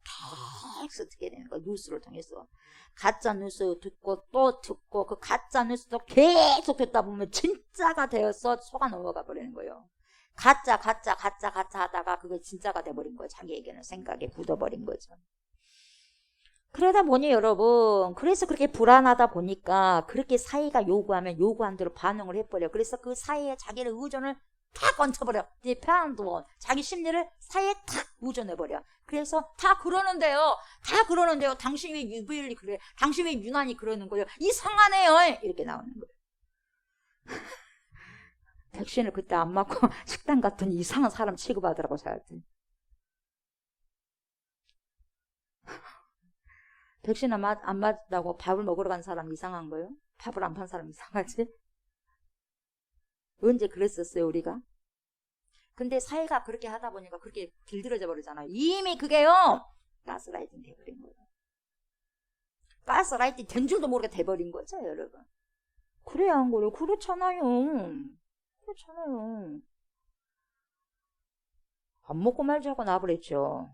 계속 듣게 되는 거예요. 뉴스를 통해서. 가짜 뉴스 듣고 또 듣고 그 가짜 뉴스도 계속 듣다 보면 진짜가 되어서 속아 넘어가 버리는 거예요. 가짜 하다가 그게 진짜가 돼버린 거예요. 자기에게는 생각에 굳어버린 거죠. 그러다 보니 여러분, 그래서 그렇게 불안하다 보니까 그렇게 사회가 요구하면 요구한 대로 반응을 해버려. 그래서 그 사회에 자기를 의존을 탁 얹혀버려. 편도 자기 심리를 사회에 탁 의존해버려. 그래서 다 그러는데요. 당신 왜 유비일이 그래? 당신 왜 유난히 그러는 거예요? 이상하네요. 이렇게 나오는 거예요. 백신을 그때 안 맞고 식당 갔더니 이상한 사람 취급하더라고 저한테. 백신 안 맞다고 밥을 먹으러 간 사람 이상한 거예요? 밥을 안 판 사람 이상하지? 언제 그랬었어요 우리가? 근데 사회가 그렇게 하다 보니까 그렇게 길들여져 버리잖아요. 이미 그게요 가스라이팅 돼버린 거예요. 가스라이팅 된 줄도 모르게 돼버린 거죠 여러분. 그래야 안 그래요? 그렇잖아요. 안 먹고 말자고 놔버렸죠.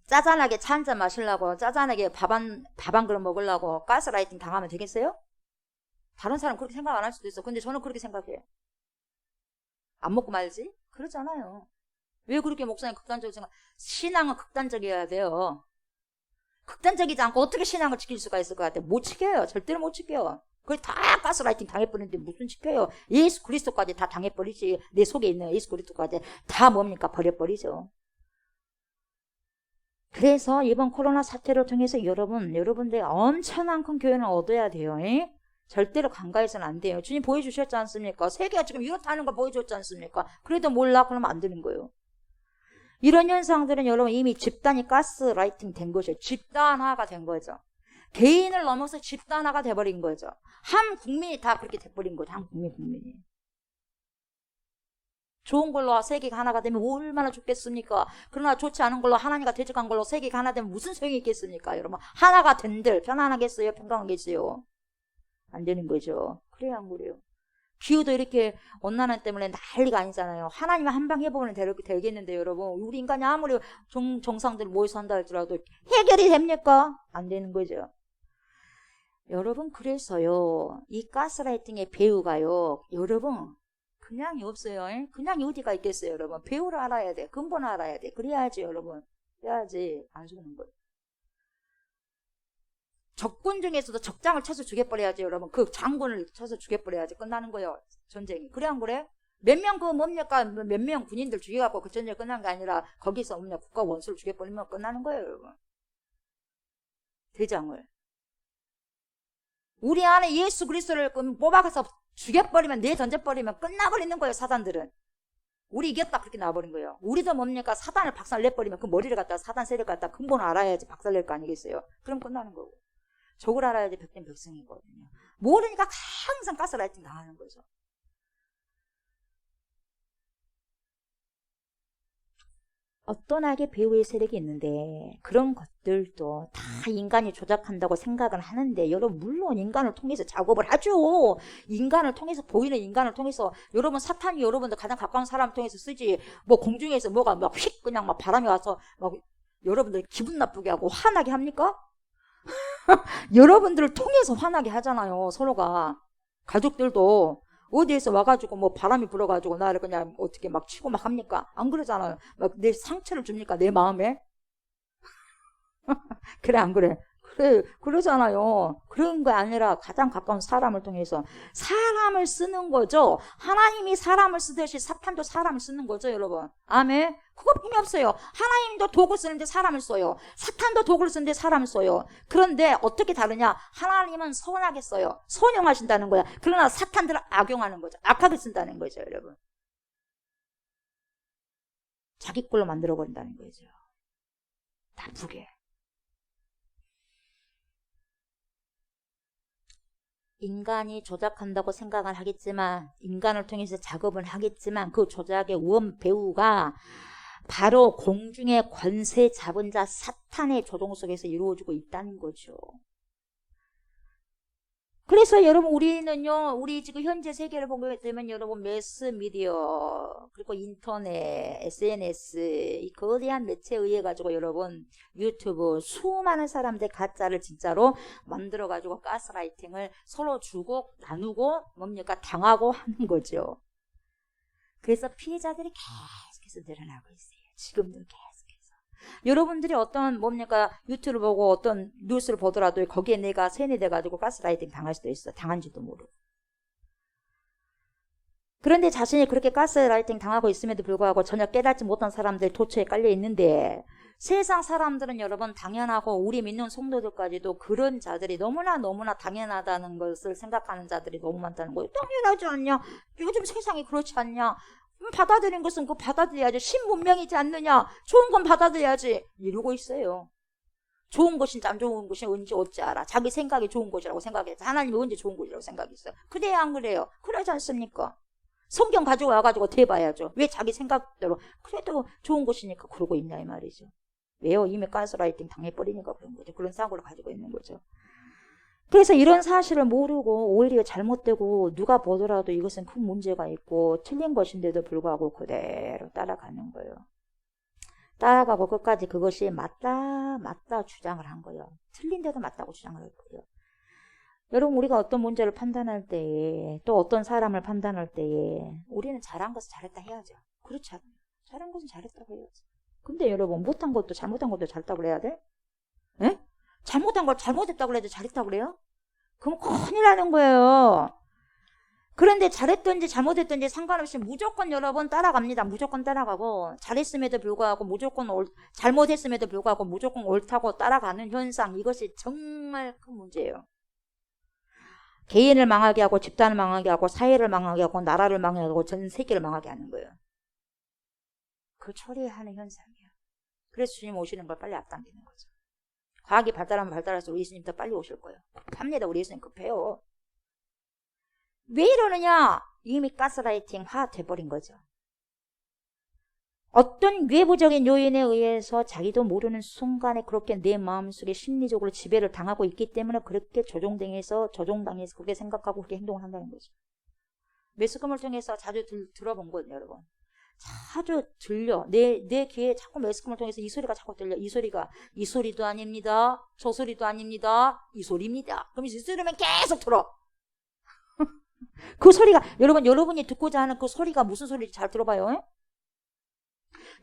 짜잔하게 차 한잔 마시려고 짜잔하게 밥 한 그릇 먹으려고 가스라이팅 당하면 되겠어요? 다른 사람 그렇게 생각 안 할 수도 있어. 근데 저는 그렇게 생각해요. 안 먹고 말지? 그러잖아요. 왜 그렇게 목사님 극단적으로 생각? 신앙은 극단적이어야 돼요. 극단적이지 않고 어떻게 신앙을 지킬 수가 있을 것 같아요? 못 지켜요. 절대로 못 지켜요. 그게 다 가스라이팅 당해버리는데 무슨 지켜요? 예수 그리스도까지 다 당해버리지. 내 속에 있는 예수 그리스도까지 다 뭡니까? 버려버리죠. 그래서 이번 코로나 사태를 통해서 여러분들 엄청난 큰 교훈을 얻어야 돼요. 절대로 간과해서는 안 돼요. 주님 보여주셨지 않습니까? 세계가 지금 이렇다는 걸 보여줬지 않습니까? 그래도 몰라? 그러면 안 되는 거예요. 이런 현상들은 여러분 이미 집단이 가스라이팅 된 거죠. 집단화가 된 거죠. 개인을 넘어서 집단화가 돼버린 거죠. 한 국민이 다 그렇게 돼버린 거죠. 한 국민이. 좋은 걸로 세계가 하나가 되면 얼마나 좋겠습니까? 그러나 좋지 않은 걸로 하나님과 대적한 걸로 세계가 하나 되면 무슨 소용이 있겠습니까? 여러분 하나가 된들 편안하겠어요? 평강하겠어요? 안 되는 거죠. 그래야 안 그래요. 기후도 이렇게 온난화 때문에 난리가 아니잖아요. 하나님 한방 해보면 되겠는데 여러분 우리 인간이 아무리 정상들 모여서 한다 할지라도 해결이 됩니까? 안 되는 거죠. 여러분 그래서요 이 가스라이팅의 배우가요 여러분 그냥이 없어요. 그냥이 어디가 있겠어요 여러분. 배우를 알아야 돼. 근본을 알아야 돼. 그래야지 여러분. 그래야지 안 죽는 거예요. 적군 중에서도 적장을 쳐서 죽여버려야지 여러분. 그 장군을 쳐서 죽여버려야지 끝나는 거예요 전쟁이. 그래 안 그래? 몇 명 그 뭡니까 몇 명 군인들 죽여갖고 그 전쟁이 끝난 게 아니라 거기서 뭡니까 국가 원수를 죽여버리면 끝나는 거예요 여러분. 대장을 우리 안에 예수 그리스도를 뽑아가서 죽여버리면 내던져버리면 끝나버리는 거예요 사단들은. 우리 이겼다 그렇게 나와버린 거예요. 우리도 뭡니까 사단을 박살내버리면 그 머리를 갖다가 사단 세력을 갖다가 근본을 알아야지 박살낼 거 아니겠어요. 그럼 끝나는 거고. 저걸 알아야지 백된 백성이거든요. 모르니까 항상 가스라이팅 당하는 거죠. 어떤 악의 배후의 세력이 있는데 그런 것들도 다 인간이 조작한다고 생각을 하는데 여러분 물론 인간을 통해서 작업을 하죠. 인간을 통해서 보이는 인간을 통해서 여러분 사탄이 여러분들 가장 가까운 사람을 통해서 쓰지 뭐 공중에서 뭐가 막 휙 그냥 막 바람이 와서 막 여러분들 기분 나쁘게 하고 화나게 합니까? 여러분들을 통해서 화나게 하잖아요 서로가. 가족들도 어디에서 와가지고 뭐 바람이 불어가지고 나를 그냥 어떻게 막 치고 막 합니까? 안 그러잖아요. 막 내 상처를 줍니까? 내 마음에? 그래 안 그래? 그래 그러잖아요. 그런 거 아니라 가장 가까운 사람을 통해서 사람을 쓰는 거죠. 하나님이 사람을 쓰듯이 사탄도 사람을 쓰는 거죠 여러분. 아멘. 그거 힘이 없어요. 하나님도 도구 쓰는데 사람을 써요. 사탄도 도구를 쓰는데 사람을 써요. 그런데 어떻게 다르냐? 하나님은 선하게 써요. 선용하신다는 거야. 그러나 사탄들은 악용하는 거죠. 악하게 쓴다는 거죠 여러분. 자기 걸로 만들어버린다는 거죠. 나쁘게. 인간이 조작한다고 생각을 하겠지만 인간을 통해서 작업을 하겠지만 그 조작의 원 배후가 바로 공중의 권세 잡은 자 사탄의 조종 속에서 이루어지고 있다는 거죠. 그래서 여러분 우리는요 우리 지금 현재 세계를 보게 되면 여러분 매스미디어 그리고 인터넷 SNS 이 거대한 매체에 의해 가지고 여러분 유튜브 수많은 사람들 가짜를 진짜로 만들어 가지고 가스라이팅을 서로 주고 나누고 뭡니까 당하고 하는 거죠. 그래서 피해자들이 계속해서 늘어나고 있어요. 지금도 계속해서. 여러분들이 어떤 뭡니까 유튜브를 보고 어떤 뉴스를 보더라도 거기에 내가 세뇌돼가지고 가스라이팅 당할 수도 있어. 당한지도 모르고. 그런데 자신이 그렇게 가스라이팅 당하고 있음에도 불구하고 전혀 깨닫지 못한 사람들 도처에 깔려 있는데 세상 사람들은 여러분 당연하고 우리 믿는 성도들까지도 그런 자들이 너무나 당연하다는 것을 생각하는 자들이 너무 많다는 거예요. 당연하지 않냐? 요즘 세상이 그렇지 않냐? 받아들인 것은 그 받아들여야지. 신문명이지 않느냐? 좋은 건 받아들여야지. 이러고 있어요. 좋은 것인지 안 좋은 것이 언제 어찌 알아? 자기 생각이 좋은 것이라고 생각해서 하나님이 언제 좋은 것이라고 생각했어요. 그래야 안 그래요? 그러지 않습니까? 성경 가지고 와가지고 대봐야죠. 왜 자기 생각대로 그래도 좋은 것이니까 그러고 있냐 이 말이죠. 왜요? 이미 가스라이팅 당해버리니까 그런 거죠. 그런 사고를 가지고 있는 거죠. 그래서 이런 사실을 모르고 오히려 잘못되고 누가 보더라도 이것은 큰 문제가 있고 틀린 것인데도 불구하고 그대로 따라가는 거예요. 따라가고 끝까지 그것이 맞다 주장을 한 거예요. 틀린데도 맞다고 주장을 했고요. 여러분 우리가 어떤 문제를 판단할 때에 또 어떤 사람을 판단할 때에 우리는 잘한 것은 잘했다 해야죠. 그렇지 않아요. 잘한 것은 잘했다고 해야지. 근데 여러분 못한 것도 잘못한 것도 잘했다고 그래야 돼? 에? 잘못한 걸 잘못했다고 그래도 잘했다고 그래요? 그럼 큰일 나는 거예요. 그런데 잘했든지 잘못했든지 상관없이 무조건 여러분 따라갑니다. 무조건 따라가고 잘했음에도 불구하고 무조건 잘못했음에도 불구하고 무조건 옳다고 따라가는 현상 이것이 정말 큰 문제예요. 개인을 망하게 하고 집단을 망하게 하고 사회를 망하게 하고 나라를 망하게 하고 전 세계를 망하게 하는 거예요. 그 초래하는 현상이에요. 그래서 주님 오시는 걸 빨리 앞당기는 거죠. 과학이 발달하면 발달할수록 우리 예수님 더 빨리 오실 거예요. 갑니다. 우리 예수님 급해요. 왜 이러느냐? 이미 가스라이팅화 돼버린 거죠. 어떤 외부적인 요인에 의해서 자기도 모르는 순간에 그렇게 내 마음속에 심리적으로 지배를 당하고 있기 때문에 그렇게 조종당해서 그렇게 생각하고 그렇게 행동을 한다는 거죠. 매스컴을 통해서 자주 들어본 거거든요, 여러분. 자주 들려. 내 귀에 자꾸 매스컴을 통해서 이 소리가 자꾸 들려. 이 소리가 이 소리도 아닙니다. 저 소리도 아닙니다. 이 소리입니다. 그럼 이 소리면 계속 들어. 그 소리가 여러분이 듣고자 하는 그 소리가 무슨 소리인지 잘 들어봐요. 에?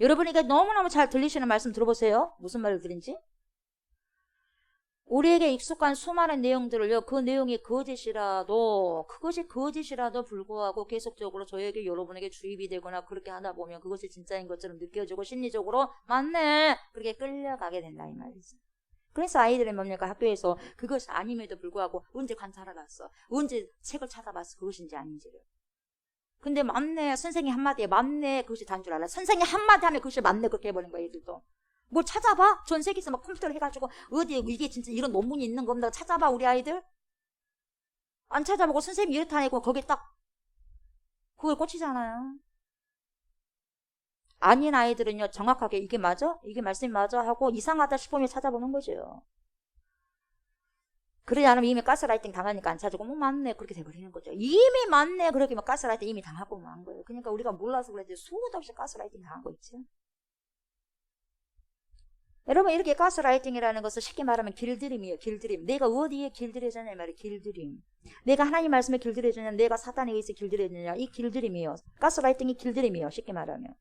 여러분에게 너무너무 잘 들리시는 말씀 들어보세요. 무슨 말을 들은지. 우리에게 익숙한 수많은 내용들을요. 그 내용이 거짓이라도 그것이 거짓이라도 불구하고 계속적으로 저에게 여러분에게 주입이 되거나 그렇게 하다 보면 그것이 진짜인 것처럼 느껴지고 심리적으로 맞네 그렇게 끌려가게 된다 이 말이지. 그래서 아이들이 뭡니까? 학교에서 그것이 아님에도 불구하고 언제 관찰하러 갔어? 언제 책을 찾아봤어? 그것인지 아닌지를. 근데 맞네. 선생님 한마디에 맞네. 그것이 단 줄 알아. 선생님 한마디 하면 그것이 맞네. 그렇게 해버린 거야, 애들도. 뭘 찾아봐? 전 세계에서 막 컴퓨터를 해가지고 어디에 이게 진짜 이런 논문이 있는 겁니다. 찾아봐, 우리 아이들. 안 찾아보고 선생님이 이렇다 하고 거기에 딱 그걸 꽂히잖아요. 아닌 아이들은요, 정확하게 이게 맞아? 이게 말씀이 맞아? 하고 이상하다 싶으면 찾아보는 거죠. 그러지 않으면 이미 가스라이팅 당하니까 안 찾고 뭐 맞네 그렇게 돼버리는 거죠. 이미 맞네 그렇게 막 가스라이팅 이미 당하고 만 거예요. 그러니까 우리가 몰라서 그랬지 수도 없이 가스라이팅 당한 거 있죠. 여러분 이렇게 가스라이팅이라는 것은 쉽게 말하면 길들임이에요. 길들임. 내가 어디에 길들여졌냐 이 말이에요. 길들임. 내가 하나님 말씀에 길들여졌냐 내가 사탄에 의해서 길들여졌냐 이 길들임이에요. 가스라이팅이 길들임이에요. 쉽게 말하면.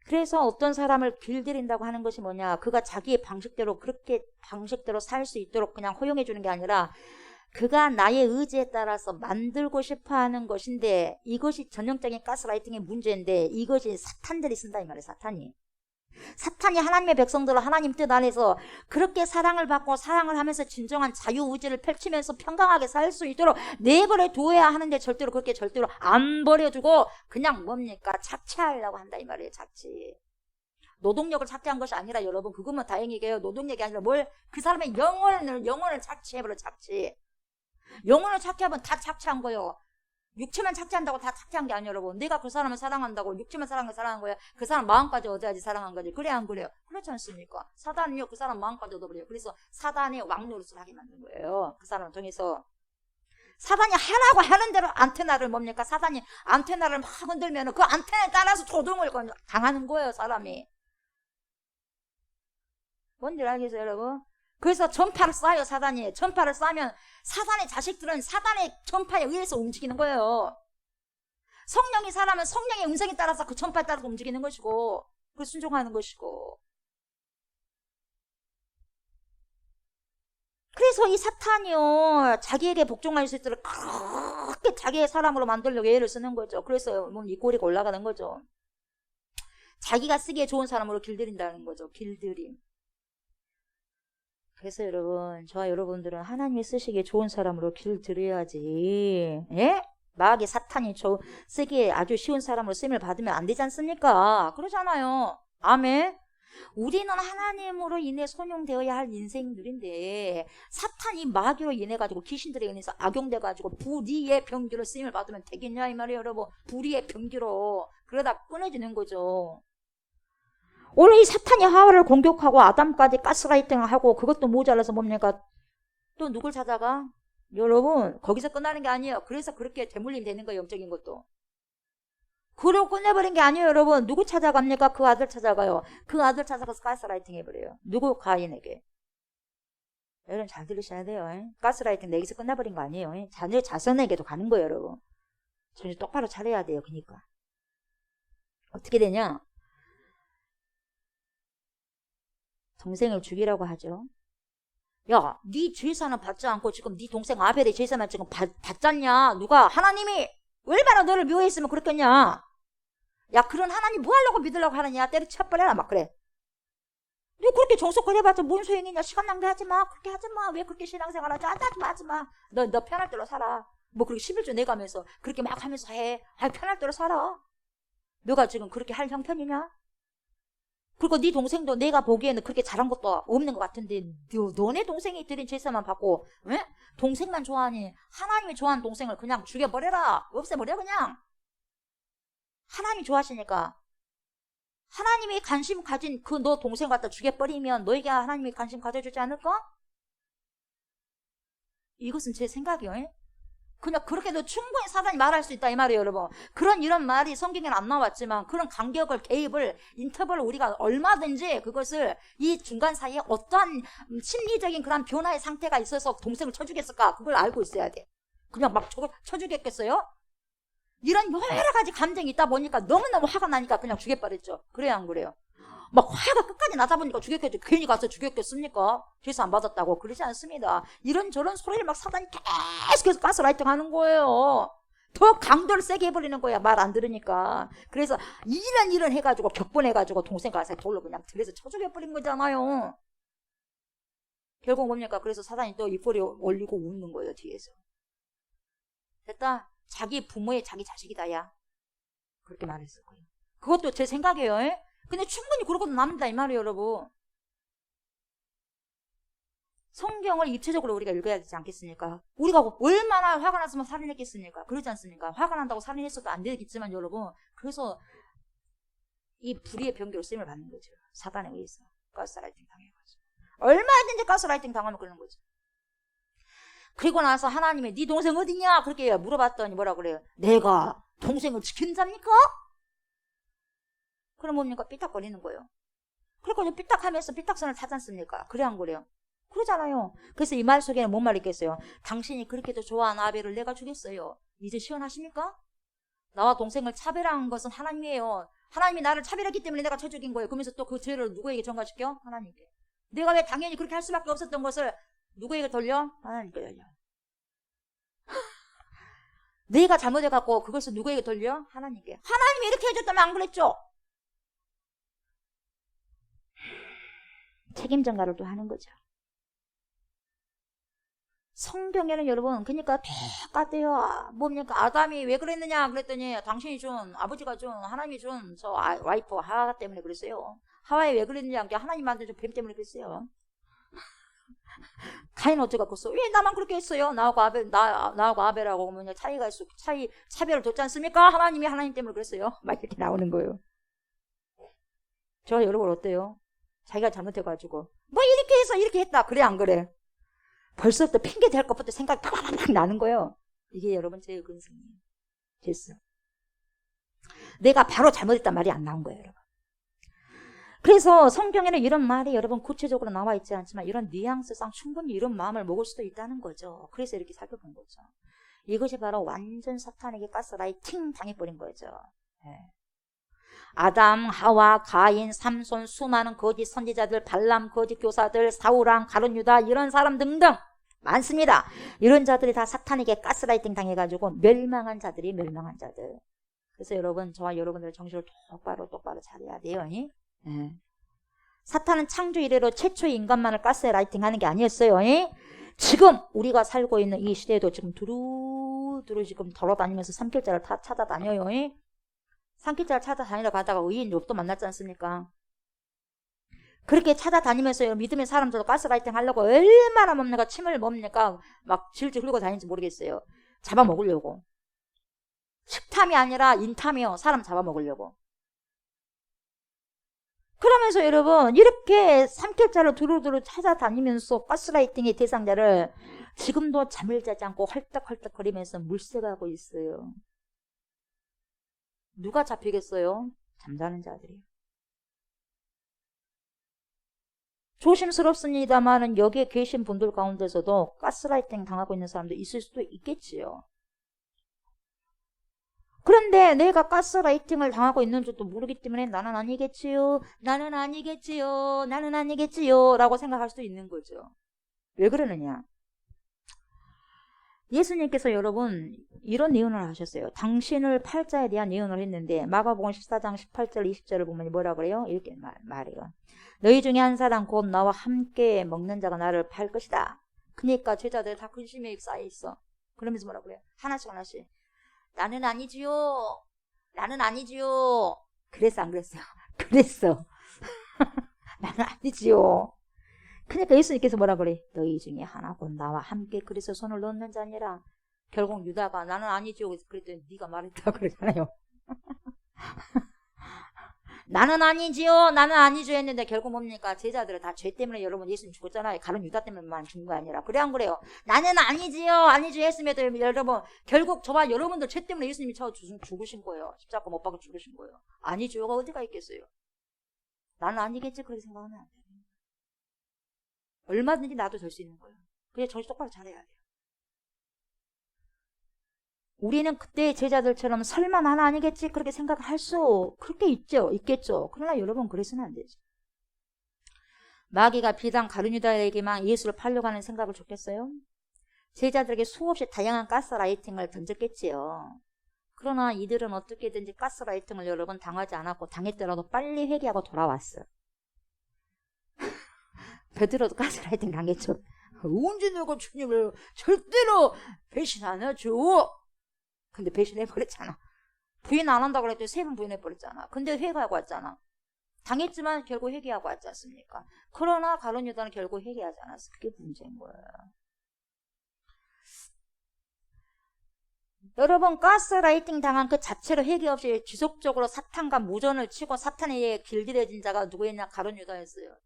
그래서 어떤 사람을 길들인다고 하는 것이 뭐냐. 그가 자기의 방식대로 그렇게 방식대로 살 수 있도록 그냥 허용해 주는 게 아니라 그가 나의 의지에 따라서 만들고 싶어 하는 것인데 이것이 전형적인 가스라이팅의 문제인데 이것이 사탄들이 쓴다 이 말이에요. 사탄이 하나님의 백성들을 하나님 뜻 안에서 그렇게 사랑을 받고 사랑을 하면서 진정한 자유의지를 펼치면서 평강하게 살 수 있도록 내버려 두어야 하는데 절대로 안 버려두고 그냥 뭡니까? 착취하려고 한다 이 말이에요. 착취. 노동력을 착취한 것이 아니라 여러분 그것만 다행이게요. 노동력이 아니라 그 사람의 영혼을 착취해버려. 착취. 영혼을 착취하면 다 착취한 거예요. 육체만 착취한다고 다 착취한 게 아니에요, 여러분. 내가 그 사람을 사랑한다고 육체만 사랑한 거야. 그 사람 마음까지 얻어야지 사랑한 거지. 그래 안 그래요? 그렇지 않습니까? 사단은요 그 사람 마음까지 얻어버려요. 그래서 사단의 왕노릇을 하게 만든 거예요. 그 사람을 통해서. 사단이 하라고 하는 대로 안테나를 뭡니까? 사단이 안테나를 막 흔들면 그 안테나에 따라서 조종을 당하는 거예요, 사람이. 뭔지 알겠어요, 여러분? 그래서 전파를 쏴요, 사단이. 전파를 쏴면 사단의 자식들은 사단의 전파에 의해서 움직이는 거예요. 성령이 살아면 성령의 음성에 따라서 그 전파에 따라서 움직이는 것이고 그 순종하는 것이고. 그래서 이 사탄이요 자기에게 복종할 수 있도록 그렇게 자기의 사람으로 만들려고 애를 쓰는 거죠. 그래서 이 꼬리가 올라가는 거죠. 자기가 쓰기에 좋은 사람으로 길들인다는 거죠. 길들임. 그래서 여러분, 저와 여러분들은 하나님이 쓰시기에 좋은 사람으로 길들여야지. 예? 마귀 사탄이 쓰기에 아주 쉬운 사람으로 쓰임을 받으면 안 되지 않습니까? 그러잖아요. 아멘. 우리는 하나님으로 인해 선용되어야 할 인생들인데 사탄이 마귀로 인해 가지고 귀신들에 의해서 악용돼 가지고 불의의 병기로 쓰임을 받으면 되겠냐 이 말이에요, 여러분. 불의의 병기로. 그러다 끊어지는 거죠. 오늘 이 사탄이 하와를 공격하고 아담까지 가스라이팅을 하고 그것도 모자라서 뭡니까? 또 누굴 찾아가? 여러분 거기서 끝나는 게 아니에요. 그래서 그렇게 대물림 되는 거예요. 영적인 것도. 그러고 끝내버린 게 아니에요. 여러분 누구 찾아갑니까? 그 아들 찾아가요. 그 아들 찾아가서 가스라이팅 해버려요. 누구? 가인에게. 여러분 잘 들으셔야 돼요. 가스라이팅 내기서 끝나버린 거 아니에요. 자녀 자손에게도 가는 거예요. 여러분 정신 똑바로 차려야 돼요. 그러니까 어떻게 되냐? 동생을 죽이라고 하죠. 야, 네 제사는 받지 않고 지금 네 동생 아벨의 제사만 지금 받잖냐? 누가? 하나님이 얼마나 너를 미워했으면 그랬겠냐? 야, 그런 하나님 뭐 하려고 믿으려고 하느냐? 때려쳐버려라 막 그래. 너 그렇게 정석걸 해봤자 뭔 소용이냐? 시간 낭비하지 마. 그렇게 하지 마. 왜 그렇게 신앙생활 하지? 하지 마. 너 편할 대로 살아. 뭐 그렇게 11조 내가면서 그렇게 막 하면서 해. 편할 대로 살아. 너가 지금 그렇게 할 형편이냐? 그리고 네 동생도 내가 보기에는 그렇게 잘한 것도 없는 것 같은데 너네 동생이 드린 제사만 받고 왜? 동생만 좋아하니 하나님이 좋아하는 동생을 그냥 죽여버려라. 없애버려 그냥. 하나님이 좋아하시니까. 하나님이 관심 가진 그 너 동생 갖다 죽여버리면 너에게 하나님이 관심 가져주지 않을까? 이것은 제 생각이에요. 그냥 그렇게도 충분히 사단이 말할 수 있다 이 말이에요, 여러분. 이런 말이 성경에는 안 나왔지만 그런 간격을, 개입을, 인터벌을 우리가 얼마든지 그것을 이 중간 사이에 어떠한 심리적인 그런 변화의 상태가 있어서 동생을 쳐주겠을까? 그걸 알고 있어야 돼. 그냥 막 쳐주겠겠어요? 이런 여러 가지 감정이 있다 보니까 너무너무 화가 나니까 그냥 죽여버렸죠. 그래요, 안 그래요? 막 화가 끝까지 나다 보니까 죽였겠죠. 괜히 가서 죽였겠습니까? 제사 안 받았다고. 그러지 않습니다. 이런저런 소리를 막 사단이 계속해서 가스라이팅 하는 거예요. 더 강도를 세게 해버리는 거야. 말 안 들으니까. 그래서 이런 해가지고 격분해가지고 동생 가서 돌로 그냥 들에서 쳐 죽여버린 거잖아요. 결국 뭡니까? 그래서 사단이 또 입꼬리 올리고 웃는 거예요, 뒤에서. 됐다. 자기 부모의 자기 자식이다, 야. 그렇게 말했을 거예요. 그것도 제 생각이에요. 근데 충분히 그러고도 남는다 이 말이에요, 여러분. 성경을 입체적으로 우리가 읽어야 되지 않겠습니까? 우리가 얼마나 화가 났으면 살인했겠습니까? 그러지 않습니까? 화가 난다고 살인했어도 안 되겠지만 여러분, 그래서 이 불의의 병기로 쓰임을 받는 거죠. 사단에 의해서 가스라이팅 당해가지고 얼마든지 가스라이팅 당하면 그러는 거죠. 그리고 나서 하나님이 네 동생 어디냐? 그렇게 물어봤더니 뭐라 그래요? 내가 동생을 지키는 자입니까? 그럼 뭡니까? 삐딱거리는 거예요. 그리고 삐딱하면서 삐딱선을 타지 않습니까? 그래 안 그래요? 그러잖아요. 그래서 이 말 속에는 뭔 말이 있겠어요? 당신이 그렇게도 좋아하는 아벨을 내가 주겠어요. 이제 시원하십니까? 나와 동생을 차별한 것은 하나님이에요. 하나님이 나를 차별했기 때문에 내가 쳐 죽인 거예요. 그러면서 또 그 죄를 누구에게 전가시켜? 하나님께. 내가 왜 당연히 그렇게 할 수밖에 없었던 것을 누구에게 돌려? 하나님께 돌려. 내가 잘못해갖고 그것을 누구에게 돌려? 하나님께. 하나님이 이렇게 해줬다면 안 그랬죠? 책임 전가를 또 하는 거죠. 성경에는 여러분 그러니까 똑같아요. 뭡니까? 아담이 왜 그랬느냐 그랬더니 당신이 준, 아버지가 준, 하나님이 준 저 와이프 하와 때문에 그랬어요. 하와에 왜 그랬느냐, 하나님 만든 뱀 때문에 그랬어요. 가인 어쩌고 그랬어? 왜 나만 그렇게 했어요? 나하고 아벨하고 뭐냐 차이가 있어, 차별을 뒀지 않습니까? 하나님이 하나님 때문에 그랬어요. 막 이렇게 나오는 거예요. 저 여러분 어때요? 자기가 잘못해가지고 뭐 이렇게 해서 이렇게 했다, 그래 안 그래? 벌써부터 핑계 댈 것부터 생각이 팍팍팍 나는 거예요. 이게 여러분 제 근성이에요. 됐어. 내가 바로 잘못했단 말이 안 나온 거예요, 여러분. 그래서 성경에는 이런 말이 여러분 구체적으로 나와 있지 않지만 이런 뉘앙스상 충분히 이런 마음을 먹을 수도 있다는 거죠. 그래서 이렇게 살펴본 거죠. 이것이 바로 완전 사탄에게 가스라이팅 당해버린 거죠. 네. 아담, 하와, 가인, 삼손, 수많은 거짓 선지자들, 발람, 거짓 교사들, 사울왕, 가룟 유다 이런 사람 등등 많습니다. 이런 자들이 다 사탄에게 가스라이팅 당해가지고 멸망한 자들이 멸망한 자들. 그래서 여러분, 저와 여러분들 정신을 똑바로 차려야 돼요. 네. 사탄은 창조 이래로 최초의 인간만을 가스라이팅 하는 게 아니었어요. 지금 우리가 살고 있는 이 시대에도 지금 두루두루 지금 돌아다니면서 산길자를 다 찾아다녀요. 산길자를 찾아다니러 가다가 의인 욥도 만났지 않습니까? 그렇게 찾아다니면서 믿음의 사람들도 가스라이팅 하려고 얼마나 뭡니까? 침을 뭡니까? 막 질질 흘리고 다니는지 모르겠어요. 잡아먹으려고. 식탐이 아니라 인탐이요. 사람 잡아먹으려고. 그러면서 여러분 이렇게 산길자를 두루두루 찾아다니면서 가스라이팅의 대상자를 지금도 잠을 자지 않고 헐떡헐떡거리면서 물색하고 있어요. 누가 잡히겠어요? 잠자는 자들이요. 조심스럽습니다만은 여기에 계신 분들 가운데서도 가스라이팅 당하고 있는 사람도 있을 수도 있겠지요. 그런데 내가 가스라이팅을 당하고 있는 줄도 모르기 때문에 나는 아니겠지요 라고 생각할 수도 있는 거죠. 왜 그러느냐? 예수님께서 여러분 이런 예언을 하셨어요. 당신을 팔자에 대한 예언을 했는데 마가복음 14장 18절 20절을 보면 뭐라 그래요? 이렇게 말해요. 너희 중에 한 사람 곧 나와 함께 먹는 자가 나를 팔 것이다. 그러니까 제자들 다 근심에 쌓여 있어. 그러면서 뭐라 그래요? 하나씩 나는 아니지요. 그래서 안 그랬어요. 그랬어. 나는 아니지요. 그러니까 예수님께서 뭐라 그래? 너희 중에 하나 곧 나와 함께 그래서 손을 넣는 자니라. 결국 유다가 나는 아니지요. 그랬더니 네가 말했다 그러잖아요. 나는 아니지요. 나는 아니죠 했는데 결국 뭡니까? 제자들은 다 죄 때문에 여러분 예수님 죽었잖아요. 가룟 유다 때문에만 죽은 거 아니라. 그래 안 그래요? 나는 아니지요. 아니죠 했음에도 여러분 결국 저와 여러분들 죄 때문에 예수님이 죽으신 거예요. 십자가 못 박아 죽으신 거예요. 아니죠가 어디가 있겠어요? 나는 아니겠지 그렇게 생각하면 안 돼요. 얼마든지 나도 될 수 있는 거예요. 그냥 정신 똑바로 잘해야 돼요. 우리는 그때 제자들처럼 설마 나는 아니겠지 그렇게 생각할 수 그렇게 있겠죠. 그러나 여러분 그래서는 안 되죠. 마귀가 비단 가룟 유다에게만 예수를 팔려고 하는 생각을 줬겠어요? 제자들에게 수없이 다양한 가스라이팅을 던졌겠지요. 그러나 이들은 어떻게든지 가스라이팅을 여러 번 당하지 않았고 당했더라도 빨리 회개하고 돌아왔어요. 베드로도 가스라이팅 당했죠. 언제 내가 주님을 절대로 배신 안 하죠. 근데 배신해버렸잖아. 부인 안 한다고 그랬더니 3번 부인해버렸잖아. 근데 회개하고 왔잖아. 당했지만 결국 회개하고 왔지 않습니까? 그러나 가룟 유다는 결국 회개하지 않았어. 그게 문제인 거예요. 여러분 가스라이팅 당한 그 자체로 회개 없이 지속적으로 사탄과 무전을 치고 사탄에 길들여진 자가 누구였냐? 가룟 유다였어요.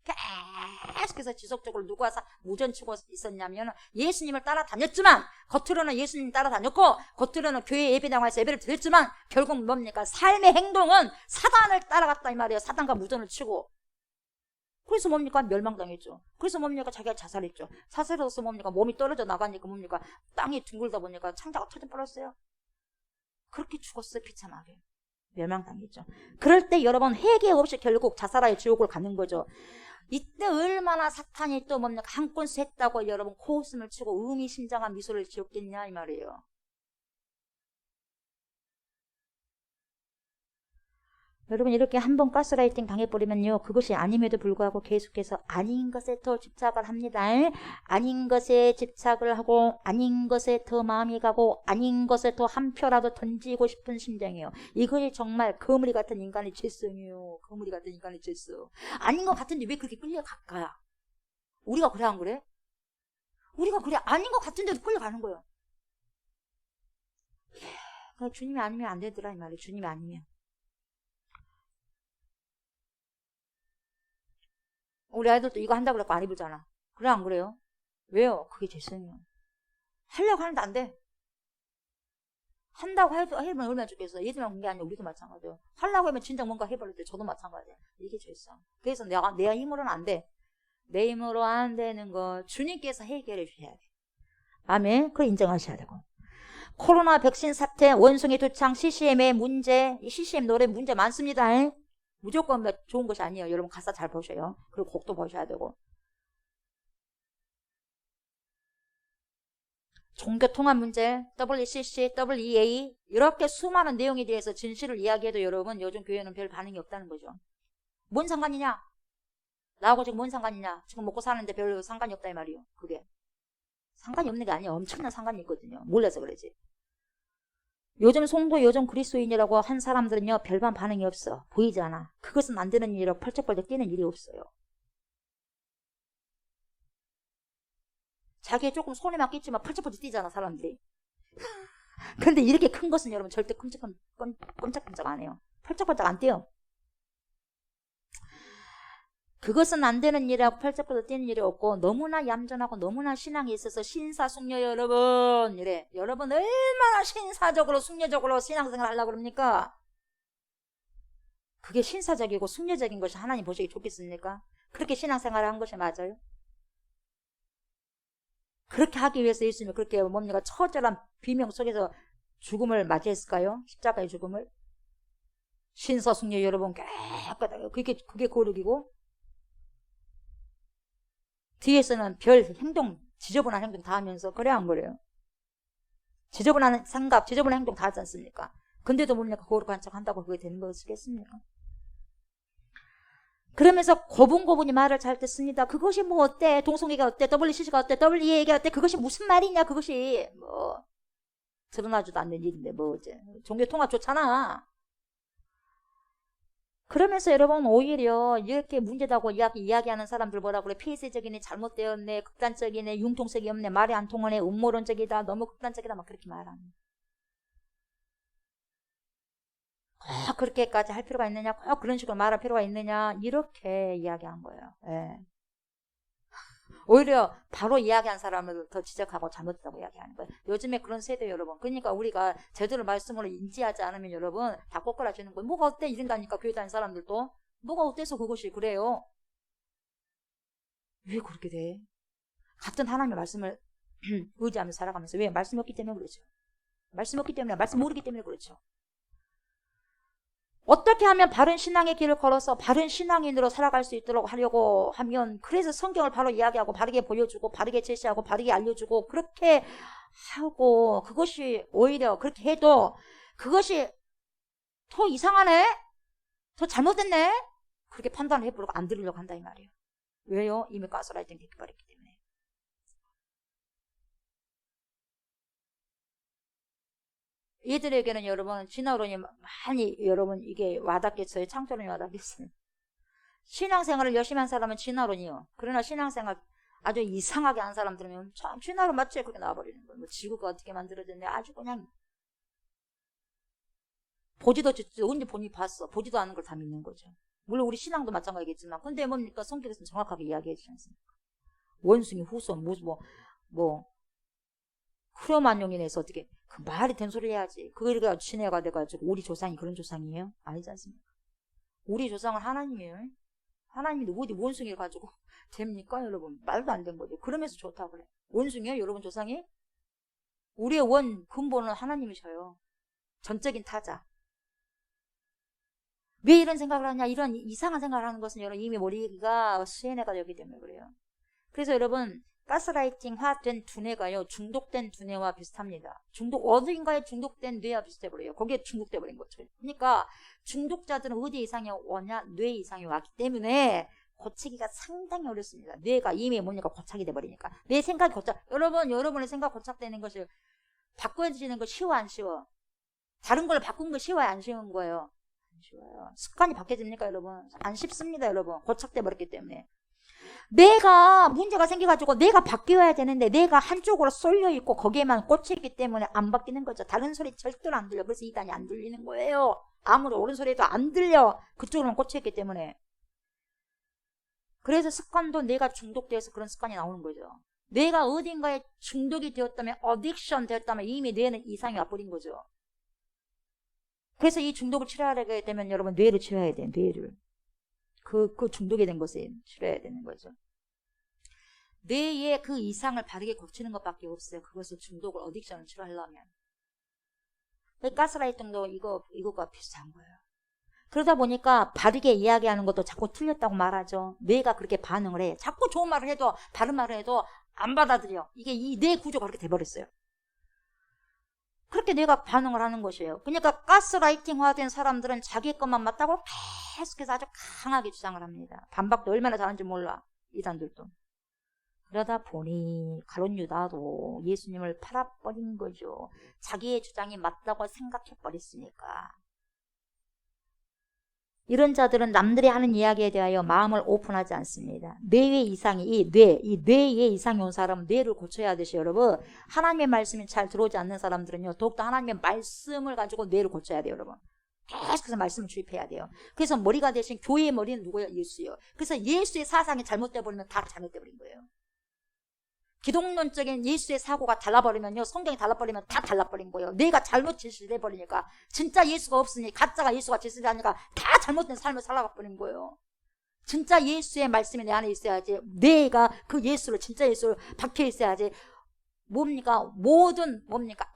계속해서 지속적으로 누구와 무전 치고 있었냐면 예수님을 따라다녔지만 겉으로는 예수님 따라다녔고 겉으로는 교회 예배당에서 예배를 드렸지만 결국 뭡니까? 삶의 행동은 사단을 따라갔다 이 말이에요. 사단과 무전을 치고. 그래서 뭡니까? 멸망당했죠. 그래서 뭡니까? 자기가 자살했죠. 자살해서 뭡니까? 몸이 떨어져 나가니까 뭡니까? 땅이 둥글다 보니까 창자가 터져 버렸어요. 그렇게 죽었어요. 비참하게. 멸망당했죠. 그럴 때 여러분 회개 없이 결국 자살하여 지옥을 가는 거죠. 이때 얼마나 사탄이 또 뭡니까? 한 건수 했다고 여러분 코웃음을 치고 의미심장한 미소를 지었겠냐 이 말이에요. 여러분 이렇게 한번 가스라이팅 당해버리면요. 그것이 아님에도 불구하고 계속해서 아닌 것에 더 집착을 합니다. 아닌 것에 집착을 하고 아닌 것에 더 마음이 가고 아닌 것에 더 한 표라도 던지고 싶은 심정이에요. 이것이 정말 거물이 같은 인간의 죄성이에요. 거물이 같은 인간의 죄성. 아닌 것 같은데 왜 그렇게 끌려갈까? 우리가 그래 안 그래? 우리가 그래 아닌 것 같은데도 끌려가는 거예요. 주님이 아니면 안 되더라 이 말이에요. 주님이 아니면. 우리 아이들도 이거 한다고 그래서 안 입을잖아. 그래 안 그래요? 왜요? 그게 죄성이에요. 하려고 하는데 안 돼. 한다고 해보면 얼마나 좋겠어. 얘들만 그런 게 아니라 우리도 마찬가지예요. 하려고 하면 진짜 뭔가 해버릴 때 저도 마찬가지예요. 이게 죄성. 그래서 내 힘으로는 안 돼. 내 힘으로 안 되는 거 주님께서 해결해 주셔야 돼. 아멘. 그걸 인정하셔야 되고. 코로나 백신 사태, 원숭이 도창, CCM의 문제, 이 CCM 노래 문제 많습니다. 무조건 좋은 것이 아니에요. 여러분 가사 잘 보셔요. 그리고 곡도 보셔야 되고. 종교통합 문제, WCC, WEA 이렇게 수많은 내용에 대해서 진실을 이야기해도 여러분 요즘 교회는 별 반응이 없다는 거죠. 뭔 상관이냐? 나하고 지금 뭔 상관이냐? 지금 먹고 사는데 별 상관이 없다 이 말이에요. 그게 상관이 없는 게 아니에요. 엄청난 상관이 있거든요. 몰라서 그러지. 요즘 성도 요즘 그리스도인이라고 한 사람들은요 별반 반응이 없어. 보이지 않아. 그것은 안 되는 일이라고 펄쩍펄쩍 뛰는 일이 없어요. 자기의 조금 손에만 끼지만 펄쩍펄쩍 뛰잖아 사람들이. 근데 이렇게 큰 것은 여러분 절대 꼼짝꼼짝 안 해요. 펄쩍펄쩍 안 뛰어. 그것은 안 되는 일이라고 펄쩍펄쩍 뛰는 일이 없고 너무나 얌전하고 너무나 신앙이 있어서 신사숙녀 여러분 이래. 여러분 얼마나 신사적으로 숙녀적으로 신앙생활 하려고 그럽니까? 그게 신사적이고 숙녀적인 것이 하나님 보시기 좋겠습니까? 그렇게 신앙생활을 한 것이 맞아요? 그렇게 하기 위해서 예수님이 그렇게 뭡니까? 처절한 비명 속에서 죽음을 맞이했을까요? 십자가의 죽음을? 신사숙녀 여러분 깨끗하게 그게 거룩이고 뒤에서는 별 행동, 지저분한 행동 다 하면서 그래 안 그래요? 지저분한 상갑, 지저분한 행동 다 하지 않습니까? 근데도 뭡니까? 거룩한 척 한다고 그게 되는 것이겠습니까? 그러면서 고분고분히 말을 잘 듣습니다. 그것이 뭐 어때? 동성애가 어때? WCC가 어때? WEA가 어때? 그것이 무슨 말이냐? 그것이 뭐 드러나지도 않는 일인데 뭐 어째 종교 통합 좋잖아. 그러면서 여러분 오히려 이렇게 문제다고 이야기하는 사람들 뭐라 그래? 폐쇄적이네, 잘못되었네, 극단적이네, 융통성이 없네, 말이 안 통하네, 음모론적이다, 너무 극단적이다 막 그렇게 말합니다. 꼭 그렇게까지 할 필요가 있느냐, 꼭 그런 식으로 말할 필요가 있느냐, 이렇게 이야기한 거예요. 예. 오히려 바로 이야기한 사람을 더 지적하고 잘못했다고 이야기하는 거예요. 요즘에 그런 세대 여러분. 그러니까 우리가 제대로 말씀을 인지하지 않으면 여러분 다 꼬꾸라지는 거예요. 뭐가 어때? 이런다니까 교회 다니는 사람들도. 뭐가 어때서 그것이 그래요? 왜 그렇게 돼? 같은 하나님의 말씀을 의지하면서 살아가면서 왜? 말씀이 없기 때문에 그렇죠. 말씀이 없기 때문에, 말씀 모르기 때문에 그렇죠. 어떻게 하면 바른 신앙의 길을 걸어서 바른 신앙인으로 살아갈 수 있도록 하려고 하면, 그래서 성경을 바로 이야기하고 바르게 보여주고 바르게 제시하고 바르게 알려주고 그렇게 하고, 그것이 오히려 그렇게 해도 그것이 더 이상하네? 더 잘못됐네? 그렇게 판단을 해보려고 안 들으려고 한다 이 말이에요. 왜요? 이미 가스라이팅 되어버렸기 때문에. 얘들에게는 여러분 진화론이 많이 여러분 이게 와닿겠어요. 창조론이 와닿겠어요. 신앙생활을 열심히 한 사람은 진화론이요. 그러나 신앙생활 아주 이상하게 한 사람들은 참 진화론 맞지? 그렇게 나와버리는 거예요. 뭐 지구가 어떻게 만들어졌네, 아주 그냥 보지도 언제 본인이 봤어. 보지도 않은 걸 다 믿는 거죠. 물론 우리 신앙도 마찬가지겠지만, 근데 뭡니까? 성경에서는 정확하게 이야기해 주지 않습니까? 원숭이, 후손, 크로만용인에서 어떻게 그 말이 된 소리 해야지. 그거가 친해가 돼가지고 우리 조상이 그런 조상이에요? 아니지 않습니까? 우리 조상은 하나님이에요. 하나님이 어디 원숭이를 가지고 됩니까 여러분? 말도 안 된 거죠. 그러면서 좋다고 그래. 원숭이요 여러분 조상이? 우리의 원 근본은 하나님이셔요. 전적인 타자. 왜 이런 생각을 하냐, 이런 이상한 생각을 하는 것은 여러분 이미 머리가 수행해가 되기 때문에 그래요. 그래서 여러분 가스라이팅화된 두뇌가요 중독된 두뇌와 비슷합니다. 어딘가에 중독된 뇌와 비슷해버려요. 거기에 중독돼버린 거죠. 그러니까 중독자들은 어디 이상이 오냐, 뇌 이상이 왔기 때문에 고치기가 상당히 어렵습니다. 뇌가 이미 뭐니까 고착이 돼버리니까. 내 생각이 여러분의 생각 고착되는 것을 바꿔지는 거 쉬워 안 쉬워? 다른 걸 바꾼 거 쉬워요 안 쉬운 거예요? 안 쉬워요. 습관이 바뀌어집니까 여러분? 안 쉽습니다 여러분. 고착돼 버렸기 때문에. 내가 문제가 생겨가지고 내가 바뀌어야 되는데 내가 한쪽으로 쏠려있고 거기에만 꽂혀있기 때문에 안 바뀌는 거죠. 다른 소리 절대로 안 들려. 그래서 이단이 안 들리는 거예요. 아무리 옳은 소리도 안 들려. 그쪽으로만 꽂혀있기 때문에. 그래서 습관도 내가 중독돼서 그런 습관이 나오는 거죠. 내가 어딘가에 중독이 되었다면, 어딕션 되었다면 이미 뇌는 이상이 와버린 거죠. 그래서 이 중독을 치료하게 되면 여러분 뇌를 치료해야 돼요. 뇌를. 그 중독이 된 것에 치료해야 되는 거죠. 뇌의 그 이상을 바르게 고치는 것밖에 없어요. 그것을 중독을, 어딕션을 치료하려면. 가스라이팅도 이거가 비슷한 거예요. 그러다 보니까 바르게 이야기하는 것도 자꾸 틀렸다고 말하죠. 뇌가 그렇게 반응을 해. 자꾸 좋은 말을 해도, 바른 말을 해도 안 받아들여. 이게 이 뇌 구조가 그렇게 돼버렸어요. 그렇게 뇌가 반응을 하는 것이에요. 그러니까 가스라이팅화된 사람들은 자기 것만 맞다고 계속해서 아주 강하게 주장을 합니다. 반박도 얼마나 잘하는지 몰라, 이단들도. 그러다 보니 가룟 유다도 예수님을 팔아버린 거죠. 자기의 주장이 맞다고 생각해버렸으니까. 이런 자들은 남들이 하는 이야기에 대하여 마음을 오픈하지 않습니다. 뇌의 이상이, 이 뇌의 이상이 온 사람은 뇌를 고쳐야 하듯이 여러분, 하나님의 말씀이 잘 들어오지 않는 사람들은요, 더욱더 하나님의 말씀을 가지고 뇌를 고쳐야 돼요, 여러분. 계속해서 말씀을 주입해야 돼요. 그래서 머리가 대신 교회의 머리는 누구예요? 예수예요. 그래서 예수의 사상이 잘못돼 버리면 다 잘못돼 버린 거예요. 기독론적인 예수의 사고가 달라버리면요, 성경이 달라버리면 다 달라버린 거예요. 내가 잘못 제시를 해버리니까, 진짜 예수가 없으니 가짜가 예수가 제시를 하니까 다 잘못된 삶을 살아가버린 거예요. 진짜 예수의 말씀이 내 안에 있어야지, 내가 그 예수를, 진짜 예수를 박혀 있어야지.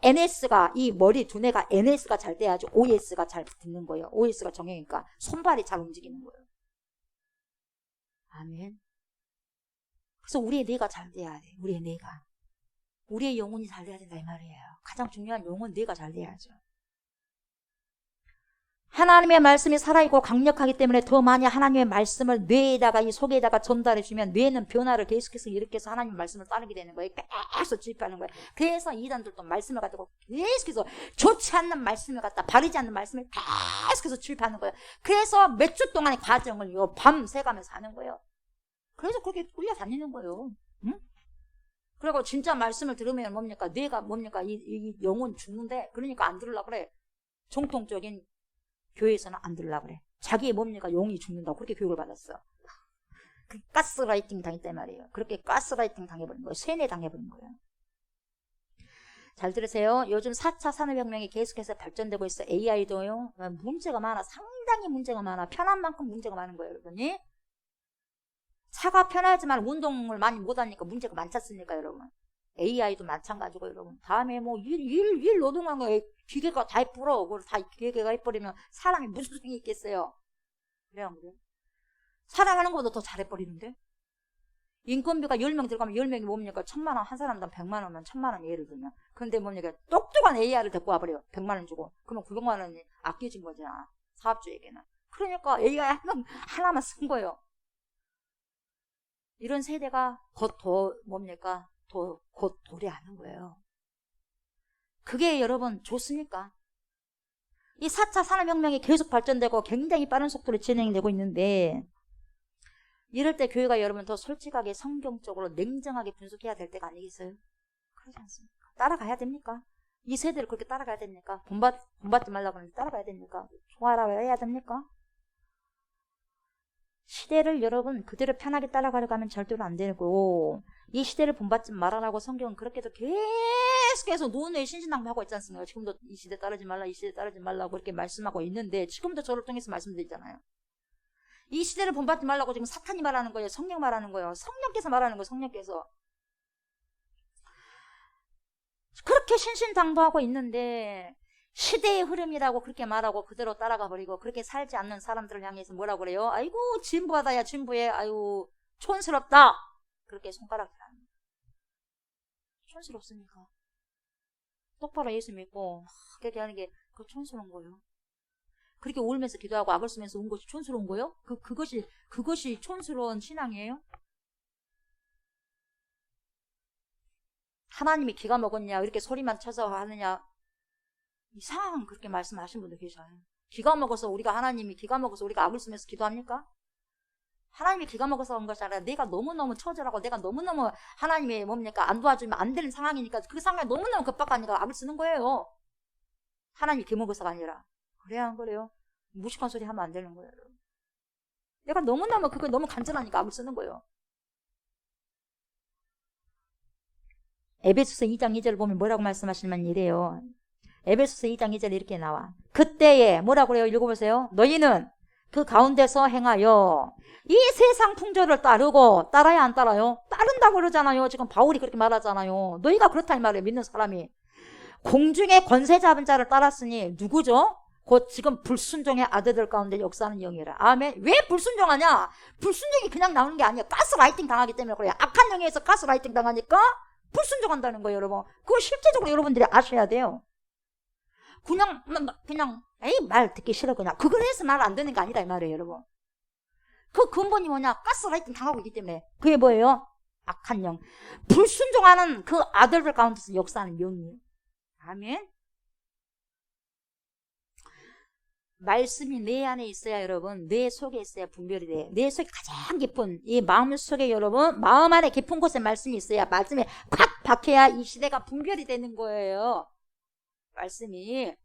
NS가, 이 머리 두뇌가 NS가 잘 돼야지 OS가 잘 듣는 거예요. OS가 정형이니까 손발이 잘 움직이는 거예요. 아멘. 그래서 우리의 뇌가 잘 돼야 돼. 우리의 뇌가. 우리의 영혼이 잘 돼야 된다 이 말이에요. 가장 중요한 영혼 뇌가 잘 돼야죠. 하나님의 말씀이 살아있고 강력하기 때문에 더 많이 하나님의 말씀을 뇌에다가 이 속에다가 전달해주면 뇌는 변화를 계속해서 일으켜서 하나님의 말씀을 따르게 되는 거예요. 계속 주입하는 거예요. 그래서 이단들도 말씀을 가지고 계속해서 좋지 않는 말씀을 갖다 바르지 않는 말씀을 계속해서 주입하는 거예요. 그래서 몇 주 동안의 과정을 밤새가면서 하는 거예요. 그래서 그렇게 끌려다니는 거예요. 응? 그리고 진짜 말씀을 들으면 뭡니까? 뇌가 뭡니까? 이 영혼 죽는데 그러니까 안 들으려고 그래. 정통적인 교회에서는 안 들으려고 그래. 자기의 뭡니까? 영이 죽는다고 그렇게 교육을 받았어. 그 가스라이팅 당했단 말이에요. 그렇게 가스라이팅 당해버린 거예요. 세뇌 당해버린 거예요. 잘 들으세요. 요즘 4차 산업혁명이 계속해서 발전되고 있어. AI도요. 문제가 많아. 상당히 문제가 많아. 편한 만큼 문제가 많은 거예요, 여러분이. 차가 편하지만 운동을 많이 못하니까 문제가 많지 않습니까, 여러분? AI도 마찬가지고, 여러분. 다음에 뭐 일 노동한 거에 기계가 다 해버려. 그걸 다 기계가 해버리면 사람이 무슨 소용이 있겠어요? 그래요, 안 그래요? 사람하는 것보다 더 잘해버리는데? 인건비가 10명 들어가면 10명이 뭡니까? 1000만 원, 한 사람당 100만 원면 1000만 원 예를 들면. 그런데 뭡니까? 똑똑한 AI를 데리고 와버려요. 100만 원 주고. 그러면 900만 원이 아껴진 거잖아. 사업주에게는. 그러니까 AI 하나만 쓴 거예요. 이런 세대가 곧 뭡니까? 곧 도래하는 거예요. 그게 여러분 좋습니까? 이 4차 산업혁명이 계속 발전되고 굉장히 빠른 속도로 진행되고 있는데 이럴 때 교회가 여러분 더 솔직하게 성경적으로 냉정하게 분석해야 될 때가 아니겠어요? 그러지 않습니까? 따라가야 됩니까? 이 세대를 그렇게 따라가야 됩니까? 본받지 말라고 하는데 따라가야 됩니까? 좋아라 해야 됩니까? 시대를 여러분 그대로 편하게 따라가려고 하면 절대로 안 되고 이 시대를 본받지 말아라고 성경은 그렇게도 계속해서 노은의 신신당부하고 있지 않습니까? 지금도 이 시대 따르지 말라 이 시대 따르지 말라고 그렇게 말씀하고 있는데 지금도 저를 통해서 말씀드리잖아요. 이 시대를 본받지 말라고 지금 사탄이 말하는 거예요. 성령 말하는 거예요. 성령께서 말하는 거예요. 성령께서. 그렇게 신신당부하고 있는데 시대의 흐름이라고 그렇게 말하고 그대로 따라가 버리고 그렇게 살지 않는 사람들을 향해서 뭐라고 그래요? 아이고 진부하다야 진부해. 아유 촌스럽다. 그렇게 손가락질 하는 거예요. 촌스럽습니까? 똑바로 예수 믿고 그렇게 하는 게 그 촌스러운 거예요. 그렇게 울면서 기도하고 악을 쓰면서 운 것이 촌스러운 거예요? 그것이 촌스러운 신앙이에요? 하나님이 기가 먹었냐 이렇게 소리만 쳐서 하느냐 이상한 그렇게 말씀하신 분도 계셔요. 기가 먹어서 하나님이 기가 먹어서 우리가 악을 쓰면서 기도합니까? 하나님이 기가 먹어서 한 것이 아니라 내가 너무너무 처절하고 내가 너무너무 하나님이 뭡니까 안 도와주면 안 되는 상황이니까 그 상황이 너무너무 급박하니까 악을 쓰는 거예요. 하나님이 기가 먹어서가 아니라. 그래야 안 그래요? 무식한 소리 하면 안 되는 거예요. 내가 너무너무 그거 너무 간절하니까 악을 쓰는 거예요. 에베소서 2장 2절 보면 뭐라고 말씀하시면 이래요. 에베소서 2장 2절 이렇게 나와. 그때에 뭐라고 그래요? 읽어보세요. 너희는 그 가운데서 행하여 이 세상 풍조를 따라야 안 따라요? 따른다고 그러잖아요. 지금 바울이 그렇게 말하잖아요. 너희가 그렇다는 말이에요. 믿는 사람이. 공중의 권세 잡은 자를 따랐으니 누구죠? 곧 지금 불순종의 아들들 가운데 역사하는 영이라. 아멘. 왜 불순종하냐? 불순종이 그냥 나오는 게 아니야. 가스라이팅 당하기 때문에 그래요. 악한 영에 서 가스라이팅 당하니까 불순종한다는 거예요, 여러분. 그거 실제적으로 여러분들이 아셔야 돼요. 그냥 에이 말 듣기 싫어 그냥 그걸 해서 말 안 되는 게 아니다 이 말이에요, 여러분. 그 근본이 뭐냐? 가스라이팅 당하고 있기 때문에. 그게 뭐예요? 악한 영. 불순종하는 그 아들들 가운데서 역사하는 영이에요. 아멘. 말씀이 내 안에 있어야 여러분 내 속에 있어야 분별이 돼. 내 속에 가장 깊은 이 마음 속에 여러분 마음 안에 깊은 곳에 말씀이 있어야 말씀이 콱 박혀야 이 시대가 분별이 되는 거예요. 말씀이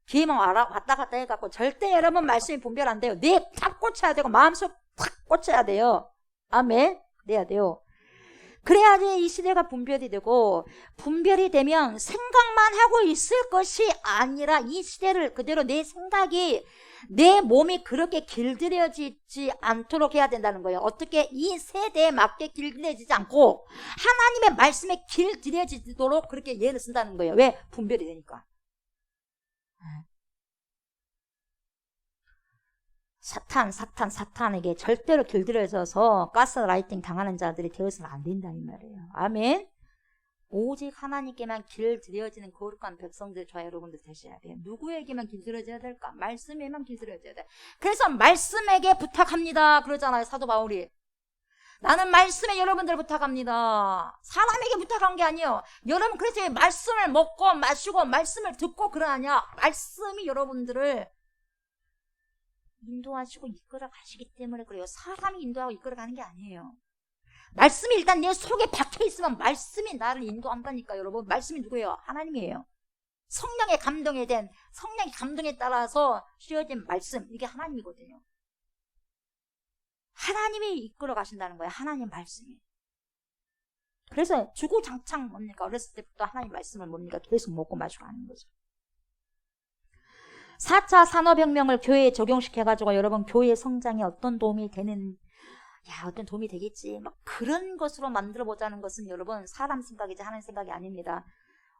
귀만 왔다 갔다 해갖고 절대 여러분 말씀이 분별 안 돼요. 뇌에 탁 꽂혀야 되고 마음속 탁 꽂혀야 돼요. 아멘. 그래야 돼요. 그래야지 이 시대가 분별이 되고 분별이 되면 생각만 하고 있을 것이 아니라 이 시대를 그대로 내 생각이 내 몸이 그렇게 길들여지지 않도록 해야 된다는 거예요. 어떻게 이 세대에 맞게 길들여지지 않고 하나님의 말씀에 길들여지도록 그렇게 예를 쓴다는 거예요. 왜? 분별이 되니까. 사탄에게 절대로 길들여져서 가스라이팅 당하는 자들이 되어서는 안 된다 이 말이에요. 아멘. 오직 하나님께만 길들여지는 거룩한 백성들 저와 여러분들 되셔야 돼요. 누구에게만 길들여져야 될까? 말씀에만 길들여져야 돼. 그래서 말씀에게 부탁합니다 그러잖아요, 사도 바울이. 나는 말씀에 여러분들 부탁합니다. 사람에게 부탁한 게 아니에요. 여러분 그래서 말씀을 먹고 마시고 말씀을 듣고 그러냐? 말씀이 여러분들을 인도하시고 이끌어 가시기 때문에 그래요. 사람이 인도하고 이끌어 가는 게 아니에요. 말씀이 일단 내 속에 박혀 있으면 말씀이 나를 인도한다니까. 여러분, 말씀이 누구예요? 하나님이에요. 성령의 감동에 따라서 씌워진 말씀, 이게 하나님이거든요. 하나님이 이끌어 가신다는 거예요. 하나님 말씀이. 그래서 주구장창 뭡니까? 어렸을 때부터 하나님 말씀을 뭡니까? 계속 먹고 마시고 하는 거죠. 4차 산업혁명을 교회에 적용시켜가지고 여러분 교회 성장에 어떤 도움이 되겠지. 막 그런 것으로 만들어 보자는 것은 여러분 사람 생각이지 하나님 생각이 아닙니다.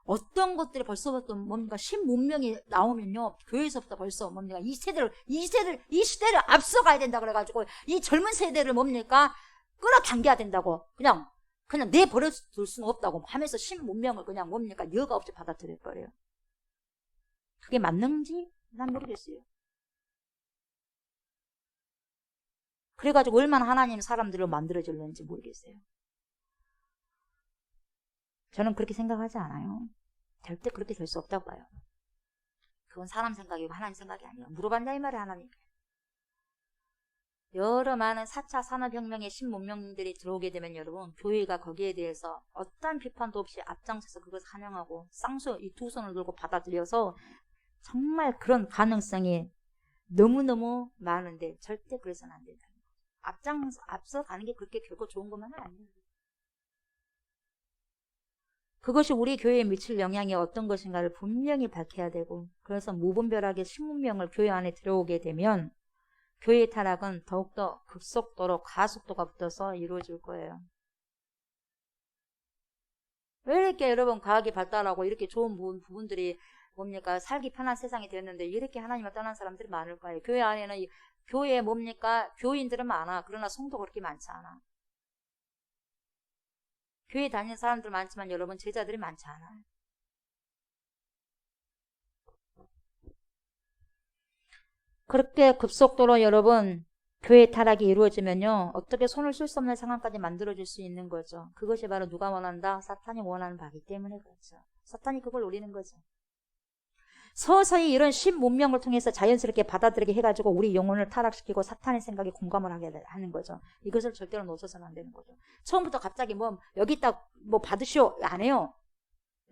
어떤 것들이 벌써부터 뭡니까? 신문명이 나오면요. 교회에서부터 벌써 뭡니까? 이 시대를 앞서가야 된다 그래가지고 이 젊은 세대를 뭡니까? 끌어당겨야 된다고. 그냥 내버려 둘 수는 없다고 하면서 신문명을 그냥 뭡니까? 여과 없이 받아들일 거예요. 그게 맞는지 난 모르겠어요. 그래가지고 얼마나 하나님 사람들을 만들어줄는지 모르겠어요. 저는 그렇게 생각하지 않아요. 절대 그렇게 될 수 없다고 봐요. 그건 사람 생각이고 하나님 생각이 아니에요. 물어봤냐 이 말이에요. 하나님. 여러 많은 4차 산업혁명의 신문명들이 들어오게 되면 여러분 교회가 거기에 대해서 어떠한 비판도 없이 앞장서서 그것을 환영하고 쌍수 이 두 손을 들고 받아들여서 정말 그런 가능성이 너무너무 많은데 절대 그래서는 안 된다. 앞서 가는 게 그렇게 결코 좋은 것만은 아니에요. 그것이 우리 교회에 미칠 영향이 어떤 것인가를 분명히 밝혀야 되고 그래서 무분별하게 신문명을 교회 안에 들어오게 되면 교회의 타락은 더욱더 급속도로 가속도가 붙어서 이루어질 거예요. 왜 이렇게 여러분 과학이 발달하고 이렇게 좋은 부분들이 뭡니까? 살기 편한 세상이 됐는데 이렇게 하나님을 떠난 사람들이 많을까요? 교회 안에는 교회에 뭡니까? 교인들은 많아. 그러나 성도가 그렇게 많지 않아. 교회 다니는 사람들 많지만 여러분 제자들이 많지 않아요. 그렇게 급속도로 여러분 교회 타락이 이루어지면요. 어떻게 손을 쓸 수 없는 상황까지 만들어줄 수 있는 거죠. 그것이 바로 누가 원한다? 사탄이 원하는 바이기 때문에 그렇죠. 사탄이 그걸 노리는 거죠. 서서히 이런 신문명을 통해서 자연스럽게 받아들이게 해가지고 우리 영혼을 타락시키고 사탄의 생각에 공감을 하게 하는 거죠. 이것을 절대로 놓쳐서는 안 되는 거죠. 처음부터 갑자기 여기다 받으시오 안 해요.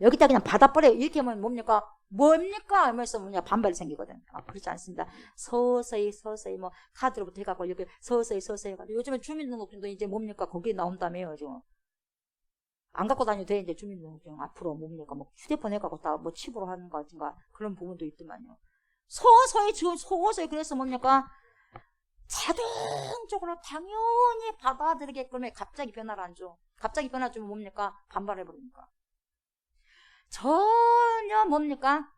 여기다 그냥 받아버려 이렇게 하면 뭡니까 하면서 반발이 생기거든. 그렇지 않습니다. 서서히 카드로부터 해갖고 여기 서서히 해가지고 요즘에 주민등록증도 이제 뭡니까 거기에 나온다며요. 지금 안 갖고 다녀도 돼. 이제 주민등록증 앞으로 뭡니까 휴대폰 해갖고 다 칩으로 하는 거 같은가 그런 부분도 있더만요. 서서히 그래서 뭡니까 자동적으로 당연히 받아들이게끔 해. 갑자기 변화를 안 줘. 갑자기 변화 주면 뭡니까 반발해버립니까. 전혀 뭡니까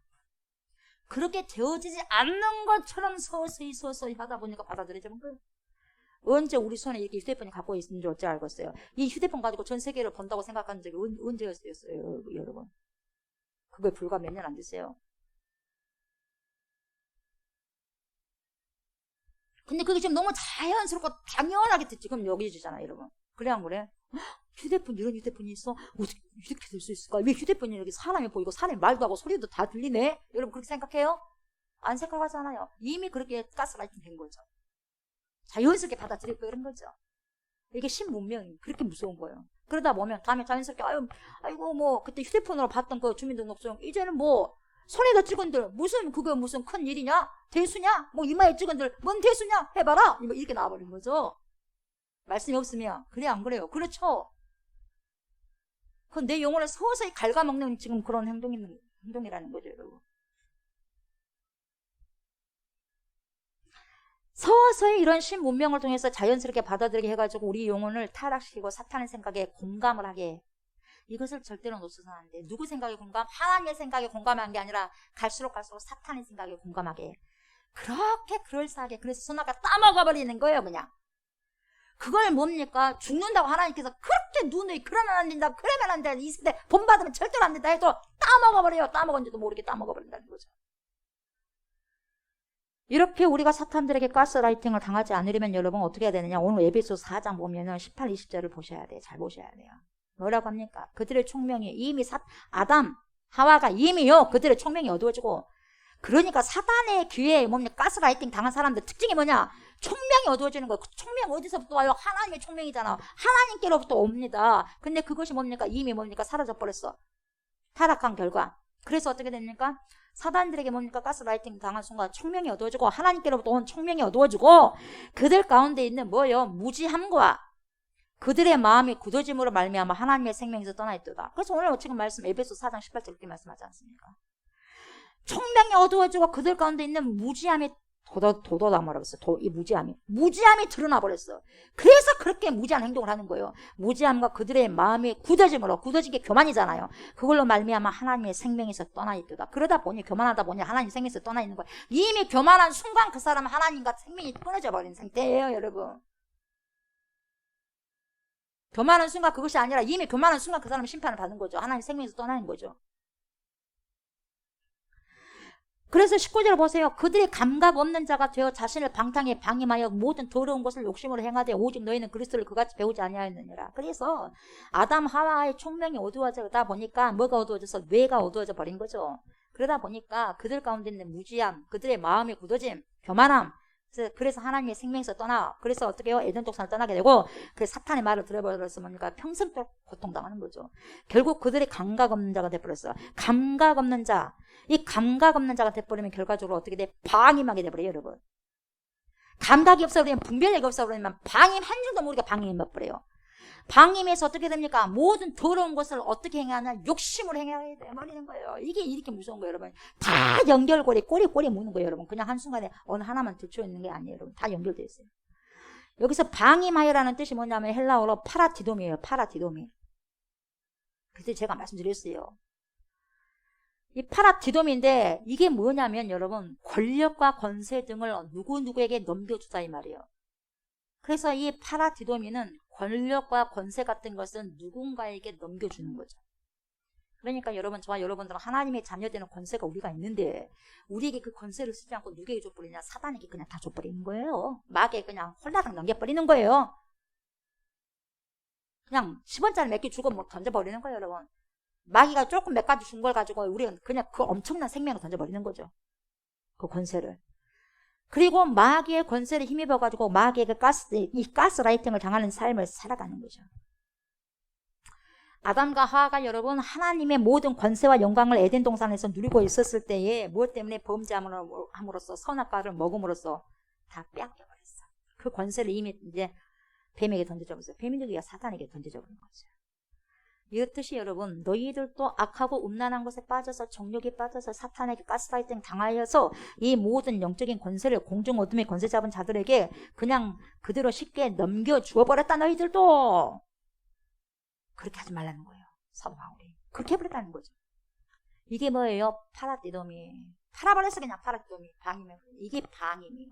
그렇게 되어지지 않는 것처럼 서서히 하다 보니까 받아들여지는 거예요. 언제 우리 손에 이렇게 휴대폰이 갖고 있는지 어찌 알겠어요. 이 휴대폰 가지고 전 세계를 본다고 생각한 적이 언제였어요 여러분. 그게 불과 몇 년 안 됐어요. 근데 그게 지금 너무 자연스럽고 당연하게 지금 여기지잖아요 여러분. 그래 안 그래? 휴대폰 이런 휴대폰이 있어? 어떻게 이렇게 될 수 있을까? 왜 휴대폰이 이렇게 사람이 보이고 사람이 말도 하고 소리도 다 들리네? 여러분 그렇게 생각해요? 안 생각하잖아요. 이미 그렇게 가스라이팅 된 거죠. 자연스럽게 받아들일 거 이런 거죠. 이게 신문명이 그렇게 무서운 거예요. 그러다 보면 다음에 자연스럽게 아이고 그때 휴대폰으로 봤던 그 주민등록증 이제는 손에다 찍은들 무슨 큰 일이냐? 대수냐? 이마에 찍은들 뭔 대수냐? 해봐라! 이렇게 나와버린 거죠. 말씀이 없으면 그래 안 그래요? 그렇죠? 그건 내 영혼을 서서히 갉아먹는 지금 그런 행동이라는 거죠 여러분. 서서히 이런 신문명을 통해서 자연스럽게 받아들이게 해가지고 우리 영혼을 타락시키고 사탄의 생각에 공감을 하게. 이것을 절대로 놓쳐서는 안 돼. 누구 생각에 공감? 하나님의 생각에 공감한 게 아니라 갈수록 사탄의 생각에 공감하게. 그렇게 그럴싸하게 그래서 소나가 따먹어버리는 거예요 그냥. 그걸 뭡니까? 죽는다고 하나님께서 그렇게 눈이 그러면 안 된다, 그러면 안 된다, 이 시대 본받으면 절대로 안 된다 해도 따먹어버려요. 따먹은지도 모르게 따먹어버린다는 거죠. 이렇게 우리가 사탄들에게 가스라이팅을 당하지 않으려면 여러분 어떻게 해야 되느냐? 오늘 에베소서 4장 보면은 18, 20절을 보셔야 돼요. 잘 보셔야 돼요. 뭐라고 합니까? 그들의 총명이 이미 아담, 하와가 이미요 그들의 총명이 어두워지고, 그러니까 사단의 귀에 뭡니까? 가스라이팅 당한 사람들 특징이 뭐냐? 총명이 어두워지는 거예요. 그 총명 어디서부터 와요? 하나님의 총명이잖아. 하나님께로부터 옵니다. 근데 그것이 뭡니까? 이미 뭡니까? 사라져버렸어. 타락한 결과. 그래서 어떻게 됩니까? 사단들에게 뭡니까? 가스라이팅 당한 순간 총명이 어두워지고, 하나님께로부터 온 총명이 어두워지고, 그들 가운데 있는 뭐예요? 무지함과 그들의 마음이 굳어짐으로 말미암아 하나님의 생명에서 떠나 있도다. 그래서 오늘 지금 말씀 에베소 4장 18절 이렇게 말씀하지 않습니까? 총명이 어두워지고 그들 가운데 있는 무지함이 도도다마라고 했어요. 이 무지함이 드러나 버렸어. 그래서 그렇게 무지한 행동을 하는 거예요. 무지함과 그들의 마음이 굳어짐으로, 굳어진 게 교만이잖아요. 그걸로 말미암아 하나님의 생명에서 떠나 있도다. 그러다 보니, 교만하다 보니 하나님 생명에서 떠나 있는 거예요. 이미 교만한 순간 그 사람은 하나님과 생명이 끊어져 버린 상태예요, 여러분. 교만한 순간 그것이 아니라 이미 교만한 순간 그 사람은 심판을 받는 거죠. 하나님 생명에서 떠나는 거죠. 그래서 19절을 보세요. 그들이 감각 없는 자가 되어 자신을 방탕에 방임하여 모든 더러운 것을 욕심으로 행하되 오직 너희는 그리스도를 그같이 배우지 아니하였느니라. 그래서 아담 하와의 총명이 어두워지다 보니까 뭐가 어두워져서 뇌가 어두워져 버린 거죠. 그러다 보니까 그들 가운데 있는 무지함, 그들의 마음의 굳어짐, 교만함, 그래서 하나님의 생명에서 그래서 어떻게 해요? 에덴 동산을 떠나게 되고, 그 사탄의 말을 들어버려서 뭡니까? 평생도록 고통당하는 거죠. 결국 그들이 감각 없는 자가 돼버렸어. 감각 없는 자. 이 감각 없는 자가 돼버리면 결과적으로 어떻게 돼? 방임하게 돼버려요, 여러분. 감각이 없어버리면, 분별력이 없어버리면 방임 한 줄도 모르게 방임해버려요. 방임에서 어떻게 됩니까? 모든 더러운 것을 어떻게 행하냐? 욕심으로 행해야 돼버리는 거예요. 이게 이렇게 무서운 거예요, 여러분. 다 연결고리, 꼬리 무는 거예요, 여러분. 그냥 한순간에 어느 하나만 들쳐 있는 게 아니에요, 여러분. 다 연결되어 있어요. 여기서 방임하여라는 뜻이 뭐냐면 헬라어로 파라디돔이에요, 파라디돔이. 그때 제가 말씀드렸어요. 이 파라디돔인데 이게 뭐냐면 여러분, 권력과 권세 등을 누구에게 넘겨주자 이 말이에요. 그래서 이 파라디도미는 권력과 권세 같은 것은 누군가에게 넘겨주는 거죠. 그러니까 여러분, 저와 여러분들은 하나님의 자녀되는 권세가 우리가 있는데 우리에게 그 권세를 쓰지 않고 누구에게 줘버리냐? 사단에게 그냥 다 줘버리는 거예요. 마귀에 그냥 홀라당 넘겨버리는 거예요. 그냥 10원짜리 몇 개 주고 뭐 던져버리는 거예요, 여러분. 마귀가 조금 몇 가지 준 걸 가지고 우리가 그냥 그 엄청난 생명을 던져버리는 거죠. 그 권세를. 그리고 마귀의 권세를 힘입어가지고 마귀의 이 가스라이팅을 당하는 삶을 살아가는 거죠. 아담과 하와가 여러분 하나님의 모든 권세와 영광을 에덴 동산에서 누리고 있었을 때에 무엇 때문에 범죄함으로써 선악과를 먹음으로써 다 빼앗겨버렸어. 그 권세를 이미 이제 뱀에게 던져버렸어요. 뱀이 누구야? 사탄에게 던져버린 거죠. 이렇듯이 여러분, 너희들도 악하고 음란한 것에 빠져서 정욕에 빠져서 사탄에게 가스라이팅 당하여서 이 모든 영적인 권세를 공중 어둠의 권세 잡은 자들에게 그냥 그대로 쉽게 넘겨주어 버렸다. 너희들도 그렇게 하지 말라는 거예요. 사도 바울이 그렇게 해버렸다는 거죠. 이게 뭐예요? 파라디돔이 팔아버렸어. 그냥 파라디돔이 방임이에요. 이게 방임이에요.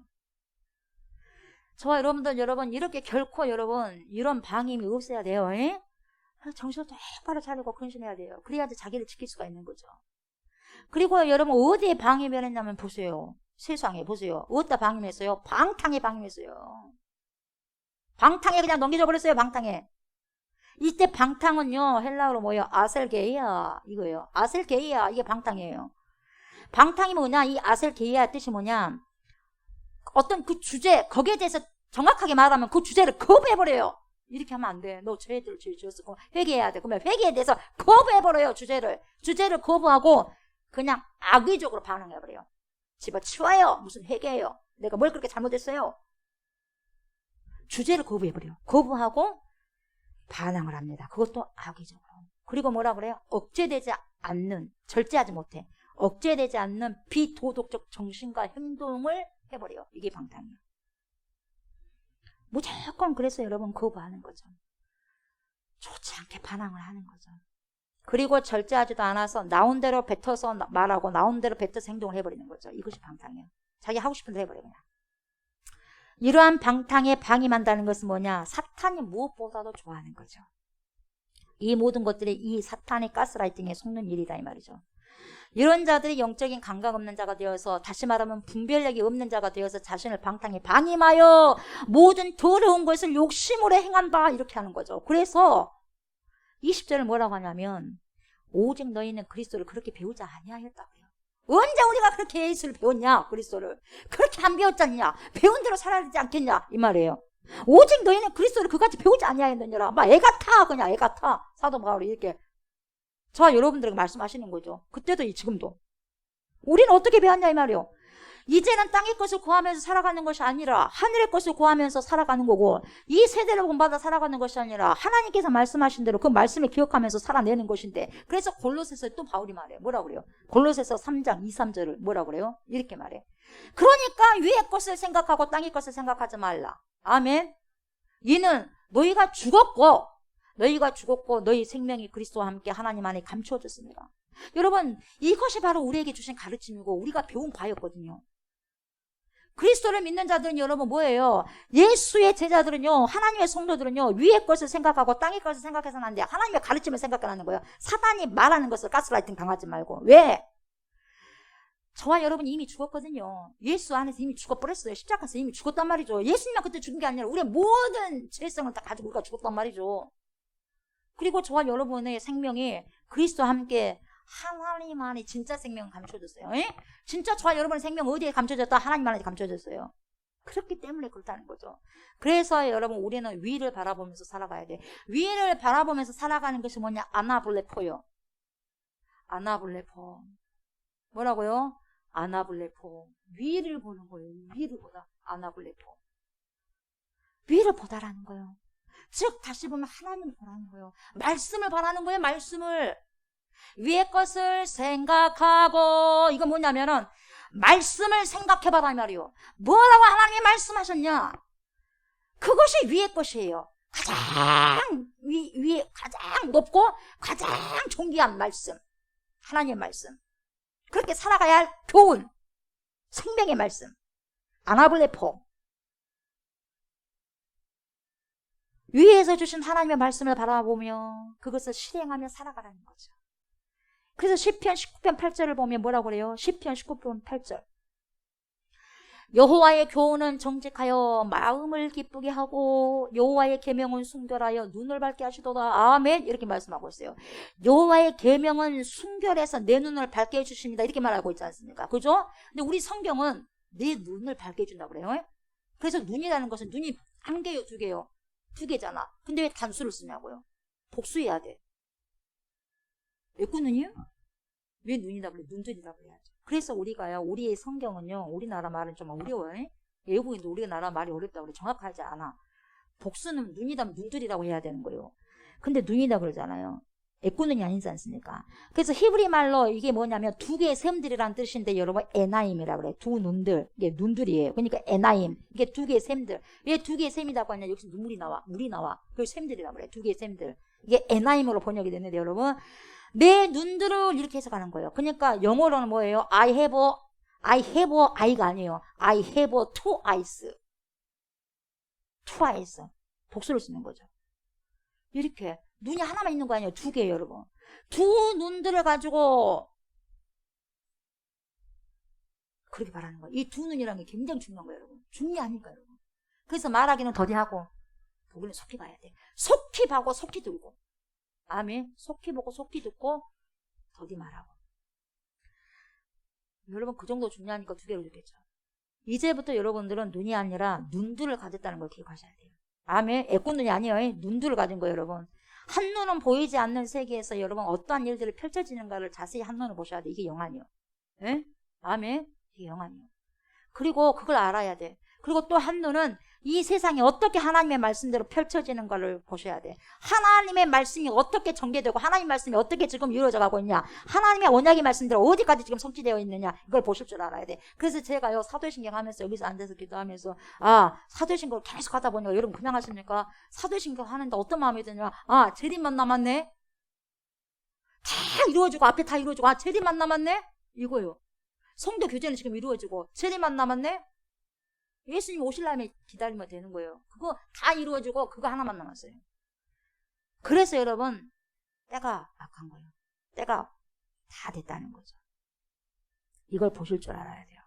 저와 여러분들, 여러분 이렇게 결코 여러분 이런 방임이 없어야 돼요. 에? 정신을 똑바로 차리고 근신해야 돼요. 그래야지 자기를 지킬 수가 있는 거죠. 그리고 여러분 어디에 방임했냐면 보세요. 세상에 보세요. 어디다 방임했어요? 방탕에 방임했어요. 방탕에 그냥 넘겨줘 버렸어요. 방탕에. 이때 방탕은요 헬라어로 뭐예요? 아셀게이아 이거예요. 아셀게이아 이게 방탕이에요. 방탕이 뭐냐? 이 아셀게이아 뜻이 뭐냐? 어떤 그 주제 거기에 대해서 정확하게 말하면 그 주제를 거부해버려요. 이렇게 하면 안 돼. 너 죄를 지었고 회개해야 돼. 그러면 회개에 대해서 거부해버려요. 주제를 거부하고 그냥 악의적으로 반응해버려요. 집어치워요. 무슨 회개해요. 내가 뭘 그렇게 잘못했어요? 주제를 거부해버려요. 거부하고 반항을 합니다. 그것도 악의적으로. 그리고 뭐라 그래요? 억제되지 않는, 절제하지 못해. 억제되지 않는 비도덕적 정신과 행동을 해버려요. 이게 방탕이에요. 무조건 그래서 여러분 거부하는 거죠. 좋지 않게 반항을 하는 거죠. 그리고 절제하지도 않아서 나온 대로 뱉어서 말하고 나온 대로 뱉어서 행동을 해버리는 거죠. 이것이 방탕이에요. 자기 하고 싶은 대로 해버려요. 그냥. 이러한 방탕에 방임한다는 것은 뭐냐? 사탄이 무엇보다도 좋아하는 거죠. 이 모든 것들이 이 사탄의 가스라이팅에 속는 일이다 이 말이죠. 이런 자들이 영적인 감각 없는 자가 되어서, 다시 말하면 분별력이 없는 자가 되어서 자신을 방탕에 방임하여 모든 더러운 것을 욕심으로 행한다 이렇게 하는 거죠. 그래서 20절을 뭐라고 하냐면 오직 너희는 그리스도를 그렇게 배우지 아니하였다고요. 언제 우리가 그렇게 예수를 배웠냐? 그리스도를 그렇게 안 배웠잖냐? 배운 대로 살아야 되지 않겠냐? 이 말이에요. 오직 너희는 그리스도를 그같이 배우지 아니하였느니라. 막 애 같아, 그냥 애 같아. 사도 바울이 이렇게 저와 여러분들에게 말씀하시는 거죠. 그때도 지금도. 우리는 어떻게 배웠냐 이 말이에요. 이제는 땅의 것을 구하면서 살아가는 것이 아니라 하늘의 것을 구하면서 살아가는 거고, 이 세대를 본받아 살아가는 것이 아니라 하나님께서 말씀하신 대로 그 말씀을 기억하면서 살아내는 것인데, 그래서 골로새서 또 바울이 말해요. 뭐라고 그래요? 골로새서 3장 2, 3절을 뭐라고 그래요? 이렇게 말해. 그러니까 위의 것을 생각하고 땅의 것을 생각하지 말라. 아멘. 이는 너희가 죽었고 너희 생명이 그리스도와 함께 하나님 안에 감추어졌습니다. 여러분, 이것이 바로 우리에게 주신 가르침이고 우리가 배운 바였거든요. 그리스도를 믿는 자들은 여러분 뭐예요? 예수의 제자들은요, 하나님의 성도들은요, 위의 것을 생각하고 땅의 것을 생각해서는 안 돼요. 하나님의 가르침을 생각하는 거예요. 사단이 말하는 것을 가스라이팅 당하지 말고. 왜? 저와 여러분이 이미 죽었거든요. 예수 안에서 이미 죽어버렸어요. 십자가에서 이미 죽었단 말이죠. 예수님만 그때 죽은 게 아니라 우리의 모든 죄성을 다 가지고 우리가 죽었단 말이죠. 그리고 저와 여러분의 생명이 그리스도와 함께 하나님 안에 진짜 생명은 감춰졌어요. 에? 진짜 저와 여러분의 생명 어디에 감춰졌다? 하나님 안에 감춰졌어요. 그렇기 때문에 그렇다는 거죠. 그래서 여러분, 우리는 위를 바라보면서 살아가야 돼. 위를 바라보면서 살아가는 것이 뭐냐? 아나블레포요. 아나블레포. 뭐라고요? 아나블레포. 위를 보는 거예요. 위를 보다. 아나블레포. 위를 보다라는 거예요. 즉 다시 보면 하나님을 보라는 거예요. 말씀을 바라는 거예요. 말씀을. 위의 것을 생각하고, 이거 뭐냐면은 말씀을 생각해봐라 이 말이요. 뭐라고 하나님이 말씀하셨냐? 그것이 위의 것이에요. 가장 위에 가장 높고 가장 존귀한 말씀, 하나님의 말씀. 그렇게 살아가야 할 교훈, 생명의 말씀. 아나블레포. 위에서 주신 하나님의 말씀을 바라보며 그것을 실행하며 살아가라는 거죠. 그래서 시편 19편 8절을 보면 뭐라고 그래요? 시편 19편 8절. 여호와의 교훈은 정직하여 마음을 기쁘게 하고 여호와의 계명은 순결하여 눈을 밝게 하시도다. 아멘. 이렇게 말씀하고 있어요. 여호와의 계명은 순결해서 내 눈을 밝게 해주십니다. 이렇게 말하고 있지 않습니까? 그죠? 근데 우리 성경은 내 눈을 밝게 해준다고 그래요. 그래서 눈이라는 것은 눈이 한 개요, 두 개요? 두 개잖아. 근데 왜 단수를 쓰냐고요? 복수해야 돼. 왜 눈이요? 왜 눈이라고 그래? 눈들이라고 해야죠. 그래서 우리가요, 우리의 성경은요, 우리나라 말은 좀 어려워요. 외국인도 우리나라 말이 어렵다고 그래. 정확하지 않아. 복수는 눈이라면 눈들이라고 해야 되는 거예요. 근데 눈이다 그러잖아요. 애꾸눈이 아니지 않습니까? 그래서 히브리 말로 이게 뭐냐면 두 개의 샘들이라는 뜻인데 여러분 에나임이라고 그래. 두 눈들. 이게 눈들이에요. 그러니까 에나임. 이게 두 개의 샘들. 왜 두 개의 샘이라고 하냐? 여기서 눈물이 나와. 물이 나와. 그걸 샘들이라고 그래. 두 개의 샘들. 이게 에나임으로 번역이 됐는데 여러분, 내 눈들을 이렇게 해석하는 거예요. 그러니까 영어로는 뭐예요? I have a eye가 아니에요. I have two eyes. two eyes. 복수를 쓰는 거죠. 이렇게 눈이 하나만 있는 거 아니에요. 두 개예요, 여러분. 두 눈들을 가지고 그렇게 말하는 거예요. 이 두 눈이라는 게 굉장히 중요한 거예요, 여러분. 중요하니까, 여러분. 그래서 말하기는 더디하고 보기는 속히 봐야 돼. 속히 봐고 속히 들고. 아멘. 속히 보고 속히 듣고 더디 말하고. 여러분, 그 정도 중요하니까 두 개로 듣겠죠. 이제부터 여러분들은 눈이 아니라 눈들을 가졌다는 걸 기억하셔야 돼요. 아멘. 애꽃눈이 아니에요. 눈들을 가진 거예요, 여러분. 한눈은 보이지 않는 세계에서 여러분 어떠한 일들이 펼쳐지는가를 자세히 한눈을 보셔야 돼. 이게 영안이요. 예? 아멘. 이게 영안이요. 그리고 그걸 알아야 돼. 그리고 또 한눈은 이 세상이 어떻게 하나님의 말씀대로 펼쳐지는가를 보셔야 돼. 하나님의 말씀이 어떻게 전개되고 하나님의 말씀이 어떻게 지금 이루어져 가고 있냐. 하나님의 언약의 말씀대로 어디까지 지금 성취되어 있느냐. 이걸 보실 줄 알아야 돼. 그래서 제가요, 사도신경 하면서 여기서 앉아서 기도하면서 사도신경을 계속 하다 보니까 여러분 그냥 하십니까? 사도신경 하는데 어떤 마음이 드냐. 재림만 남았네. 다 이루어지고 앞에 다 이루어지고 재림만 남았네. 이거요. 성도 교제는 지금 이루어지고 재림만 남았네. 예수님 오실라면 기다리면 되는 거예요. 그거 다 이루어지고 그거 하나만 남았어요. 그래서 여러분, 때가 악한 거예요. 때가 다 됐다는 거죠. 이걸 보실 줄 알아야 돼요.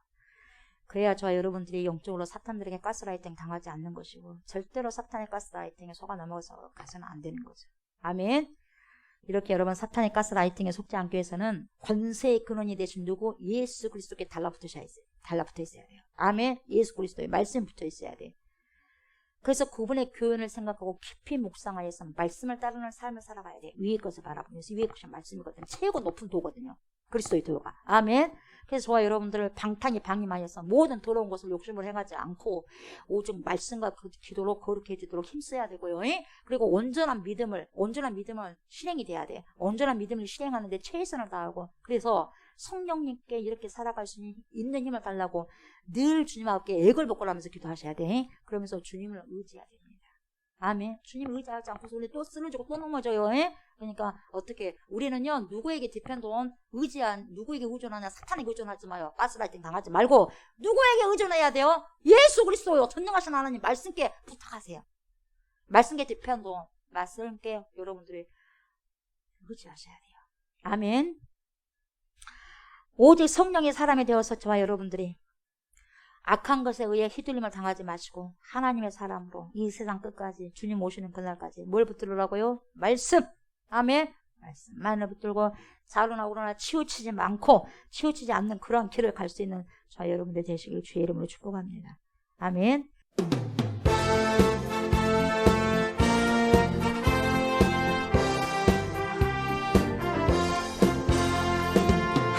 그래야 저와 여러분들이 영적으로 사탄들에게 가스라이팅 당하지 않는 것이고, 절대로 사탄의 가스라이팅에 속아 넘어가서 가서는 안 되는 거죠. 아멘. 이렇게 여러분, 사탄의 가스라이팅에 속지 않기 위해서는 권세의 근원이 되신 누구? 예수 그리스도께 달라붙어 있어야 돼요. 아멘. 예수 그리스도의 말씀이 붙어 있어야 돼요. 그래서 그분의 교훈을 생각하고 깊이 묵상하여서 말씀을 따르는 삶을 살아가야 돼요. 위의 것을 바라보면서. 위의 것이 말씀이거든요. 최고 높은 도거든요. 그리스도의 도가. 아멘. 그래서 저와 여러분들을 방탕히 방임하여서 모든 더러운 것을 욕심을 행하지 않고 오직 말씀과 그 기도로 거룩해지도록 힘써야 되고요. 그리고 온전한 믿음을 실행이 돼야 돼. 온전한 믿음을 실행하는데 최선을 다하고, 그래서 성령님께 이렇게 살아갈 수 있는 힘을 달라고 늘 주님 앞에 애걸복걸하면서 기도하셔야 돼. 그러면서 주님을 의지해야 됩니다. 아멘. 주님 의지하지 않고서 우리 또 쓰러지고 또 넘어져요. 그러니까 어떻게, 우리는요, 누구에게 누구에게 의존하냐, 사탄에게 의존하지 마요. 가스라이팅 당하지 말고 누구에게 의존해야 돼요? 예수 그리스도요. 전능하신 하나님 말씀께 부탁하세요. 말씀께 디펜돈, 말씀께 여러분들이 의지하셔야 돼요. 아멘. 오직 성령의 사람이 되어서 저와 여러분들이 악한 것에 의해 휘둘림을 당하지 마시고 하나님의 사람으로 이 세상 끝까지, 주님 오시는 그날까지 뭘 붙들으라고요? 말씀. 아멘. 말씀만을 붙들고 좌로나 우로나 치우치지 않는 그런 길을 갈 수 있는 저와 여러분들 되시길 주의 이름으로 축복합니다. 아멘.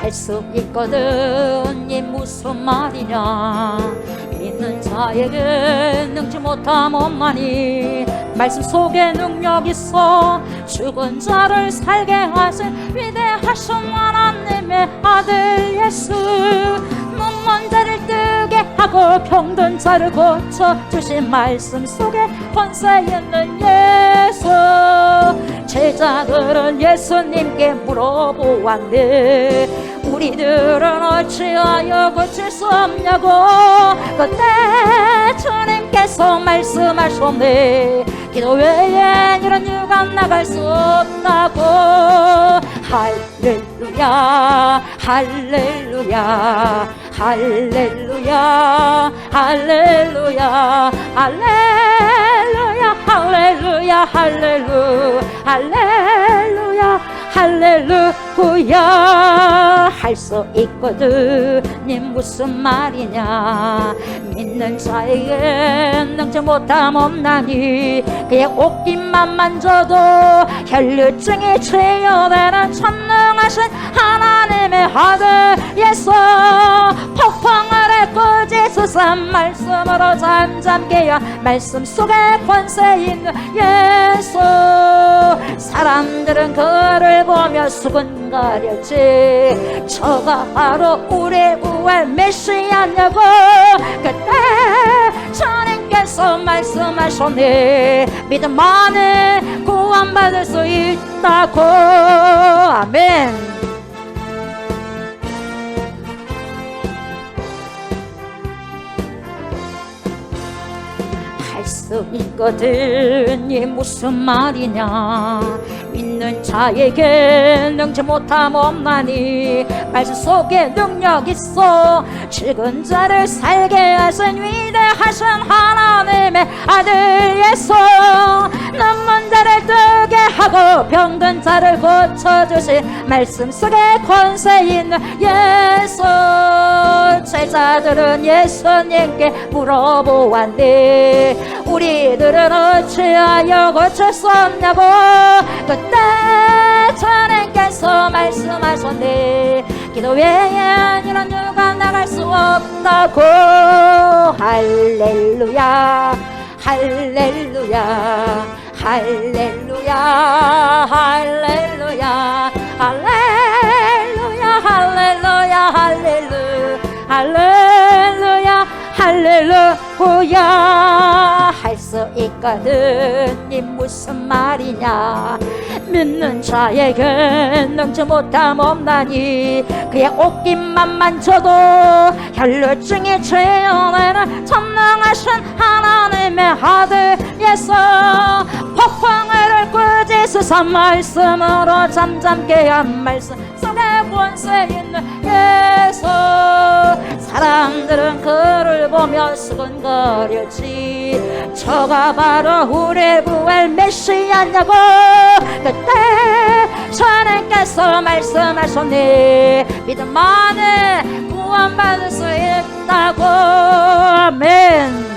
할 수 있거든. 이 무슨 말이냐. 믿는 자에게 능지 못함 없나니 말씀 속에 능력 있어 죽은 자를 살게 하신 위대하신 하나님의 아들 예수. 눈먼 자를 뜨게 하고 병든 자를 고쳐주신 말씀 속에 권세 있는 예수. 제자들은 예수님께 물어보았네. 우리들은 어찌하여 고칠 수 없냐고. 그때 주님께서 말씀하셨네. 기도 외엔 이런 이유가 나갈 수 없다고. 할렐루야 할렐루야 할렐루야 할렐루야 할렐루야 할렐루야 할렐루야 할렐루야 할렐루야. 할 수 있거든. 니 무슨 말이냐. 믿는 자에게 능지 못함 없나니 그의 옷깃만 만져도 혈류증이 치유되는 전능하신 하나님의 아들 예수. 폭풍을 꾸짖으신 말씀으로 잠잠게 여 말씀 속에 권세 있는 예수. 사람들은 그를 보며 수군거렸지. 저가 바로 우리의 구할 메시아냐고. 그때 주님께서 말씀하셨네. 믿음만에 구원받을 수 있다고. 아멘. 할 수 있거든. 이 무슨 말이냐. 믿는 자에게 능지 못함 없나니 말씀 속에 능력 있어 죽은 자를 살게 하신 위대하신 하나님의 아들 예수. 눈먼 자를 뜨게 하고 병든 자를 고쳐주신 말씀 속에 권세 있는 예수. 제자들은 예수님께 물어보았네. 우리들은 어찌하여 고칠 수 없냐고. 그때 주님께서 말씀하셨네. 기도 외엔 이런 이유가 나갈 수 없다고. 할렐루야 할렐루야 할렐루야 할렐루야 할렐루야 할렐루야 할렐루야 할렐루야 할렐루야. 할 수 있거든. 이 무슨 말이냐. 믿는 자에게 능지 못함 없나니 그의 옷깃만 만져도 혈류증이 치유되는 전능 전능하신 하나님의 아들 예수 폭풍을 꾸짖으사 말씀으로 잠잠케 한 말씀 속에 권세 있는 예수 사람들은 그를 보며 수근거렸지 저가 바로 우리 구할 메시아냐고 그때 주님께서 말씀하셨네 믿음만에 구원받을 수 있다고 아멘.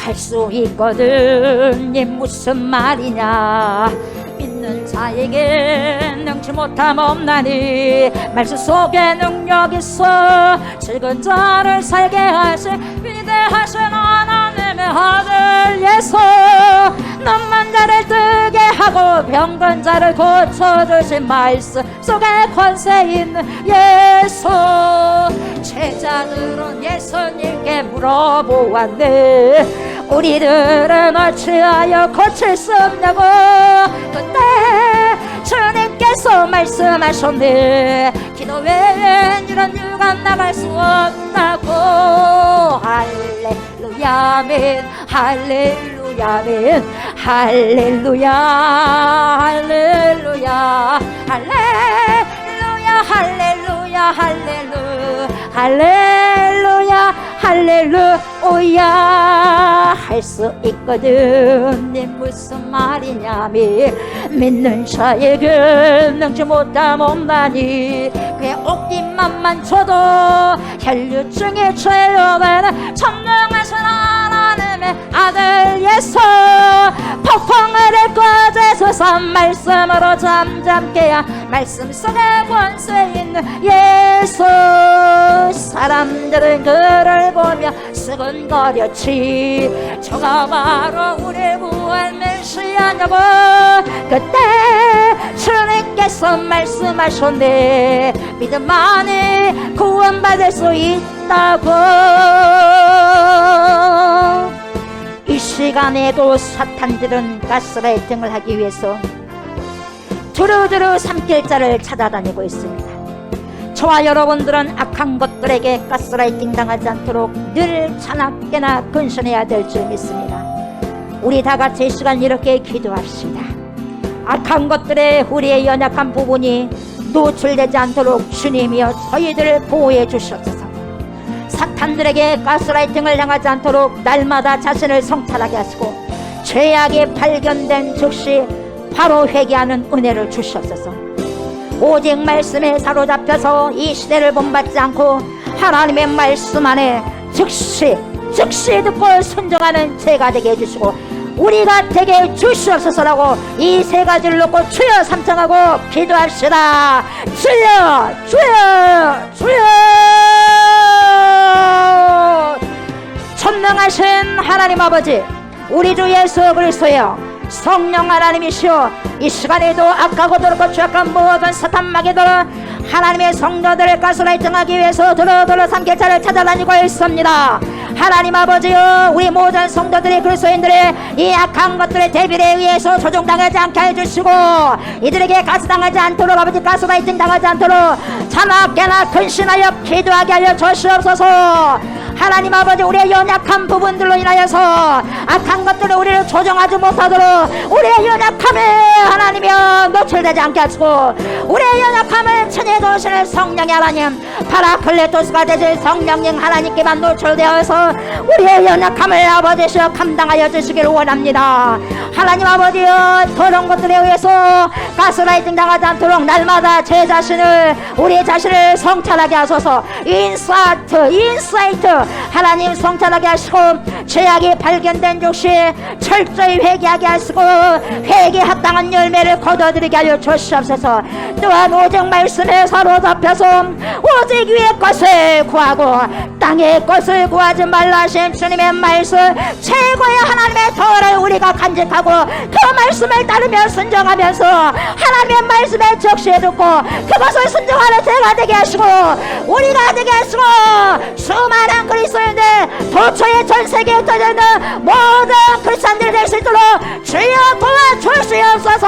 할 수 있거든 이 무슨 말이냐 믿는 자에게 능치 못함 없나니 말씀 속에 능력 있어 죽은 자를 살게 하신 위대하신 하나님의 아들 예수 눈먼 자를 뜨게 하고 병든 자를 고쳐주신 말씀 속에 권세 있는 예수 제자들은 예수님께 물어보았네 우리들은 어찌하여 고칠 수 없냐고 그때 주님께서 말씀하셨네 기도 외엔 이런 유가 나갈 수 없다고 할렐루야 아멘 할렐루야 아멘 할렐루야 할렐루야 할렐루야 할렐루야 할렐루야 할렐루야 할렐루야 할 수 있거든 네 무슨 말이냐 믿는 자에게 능치 못함 없나니 그의 옷깃만만 줘도 혈류증에 죄어되는 전능하신 하나님의 아들 예수 폭풍을 꺼져서 말씀으로 잠잠케 한 말씀 속에 권세 있는 예수 사람들은 그를 보며 수근거렸지 저가 바로 우리 구할 메시아냐고 그때 주님께서 말씀하셨네 믿음만이 구원받을 수 있다고 이 시간에도 사탄들은 가스라이팅을 하기 위해서 두루두루 삼킬 자를 찾아다니고 있습니다. 저와 여러분들은 악한 것들에게 가스라이팅 당하지 않도록 늘 자나깨나 근신해야 될 줄 믿습니다. 우리 다 같이 이 시간 이렇게 기도합시다. 악한 것들에 우리의 연약한 부분이 노출되지 않도록 주님이여 저희들을 보호해 주시옵소서. 사탄들에게 가스라이팅을 당하지 않도록 날마다 자신을 성찰하게 하시고 죄악이 발견된 즉시 바로 회개하는 은혜를 주시옵소서. 오직 말씀에 사로잡혀서 이 시대를 본받지 않고 하나님의 말씀 안에 즉시 듣고 순종하는 제가 되게 해주시고 우리가 되게 해주시옵소서라고 이 세 가지를 놓고 주여 삼창하고 기도합시다. 주여 주여 주여 전능하신 하나님 아버지 우리 주 예수 그리스도여 성령 하나님이시여 이 시간에도 악하고 더럽고 죄악한 모든 사탄 마귀들은 하나님의 성도들을 가스라이팅하기 위해서 두루두루 삼킬 자를 찾아다니고 있습니다. 하나님 아버지여 우리 모든 성도들이 그리스도인들의 이 악한 것들의 대비에 의해서 조종당하지 않게 해주시고 이들에게 가스당하지 않도록 아버지 가스라이팅 당하지 않도록 자나깨나 근신하여 기도하게 하여 주시옵소서. 하나님 아버지 우리의 연약한 부분들로 인하여서 악한 것들을 우리를 조정하지 못하도록 우리의 연약함에 하나님이여 노출되지 않게 하시고 우리의 연약함을 친히 도우시는 성령의 하나님 파라클레토스가 되실 성령님 하나님께만 노출되어서 우리의 연약함을 아버지시여 감당하여 주시기를 원합니다. 하나님 아버지여 더러운 것들에 의해서 가스라이팅 당하지 않도록 날마다 제 자신을 우리 자신을 성찰하게 하소서. 인사이트 하나님 성찰하게 하시고 죄악이 발견된 즉시 철저히 회개하게 하시고 회개에 합당한 열매를 거둬들이게 하여 주시옵소서. 또한 오직 말씀에 사로잡혀서 오직 위의 것을 구하고 땅의 것을 구하지 말라 하신 주님의 말씀 최고의 하나님의 터를 우리가 간직하고 그 말씀을 따르며 순종하면서 하나님의 말씀에 적시해 듣고 그것을 순종하는 제가 되게 하시고 우리가 되게 하시고 수많은 그리스도인들 도처에 전 세계에 흩어져 있는 모든 크리스찬들이 될 수 있도록 주여 도와주시옵소서.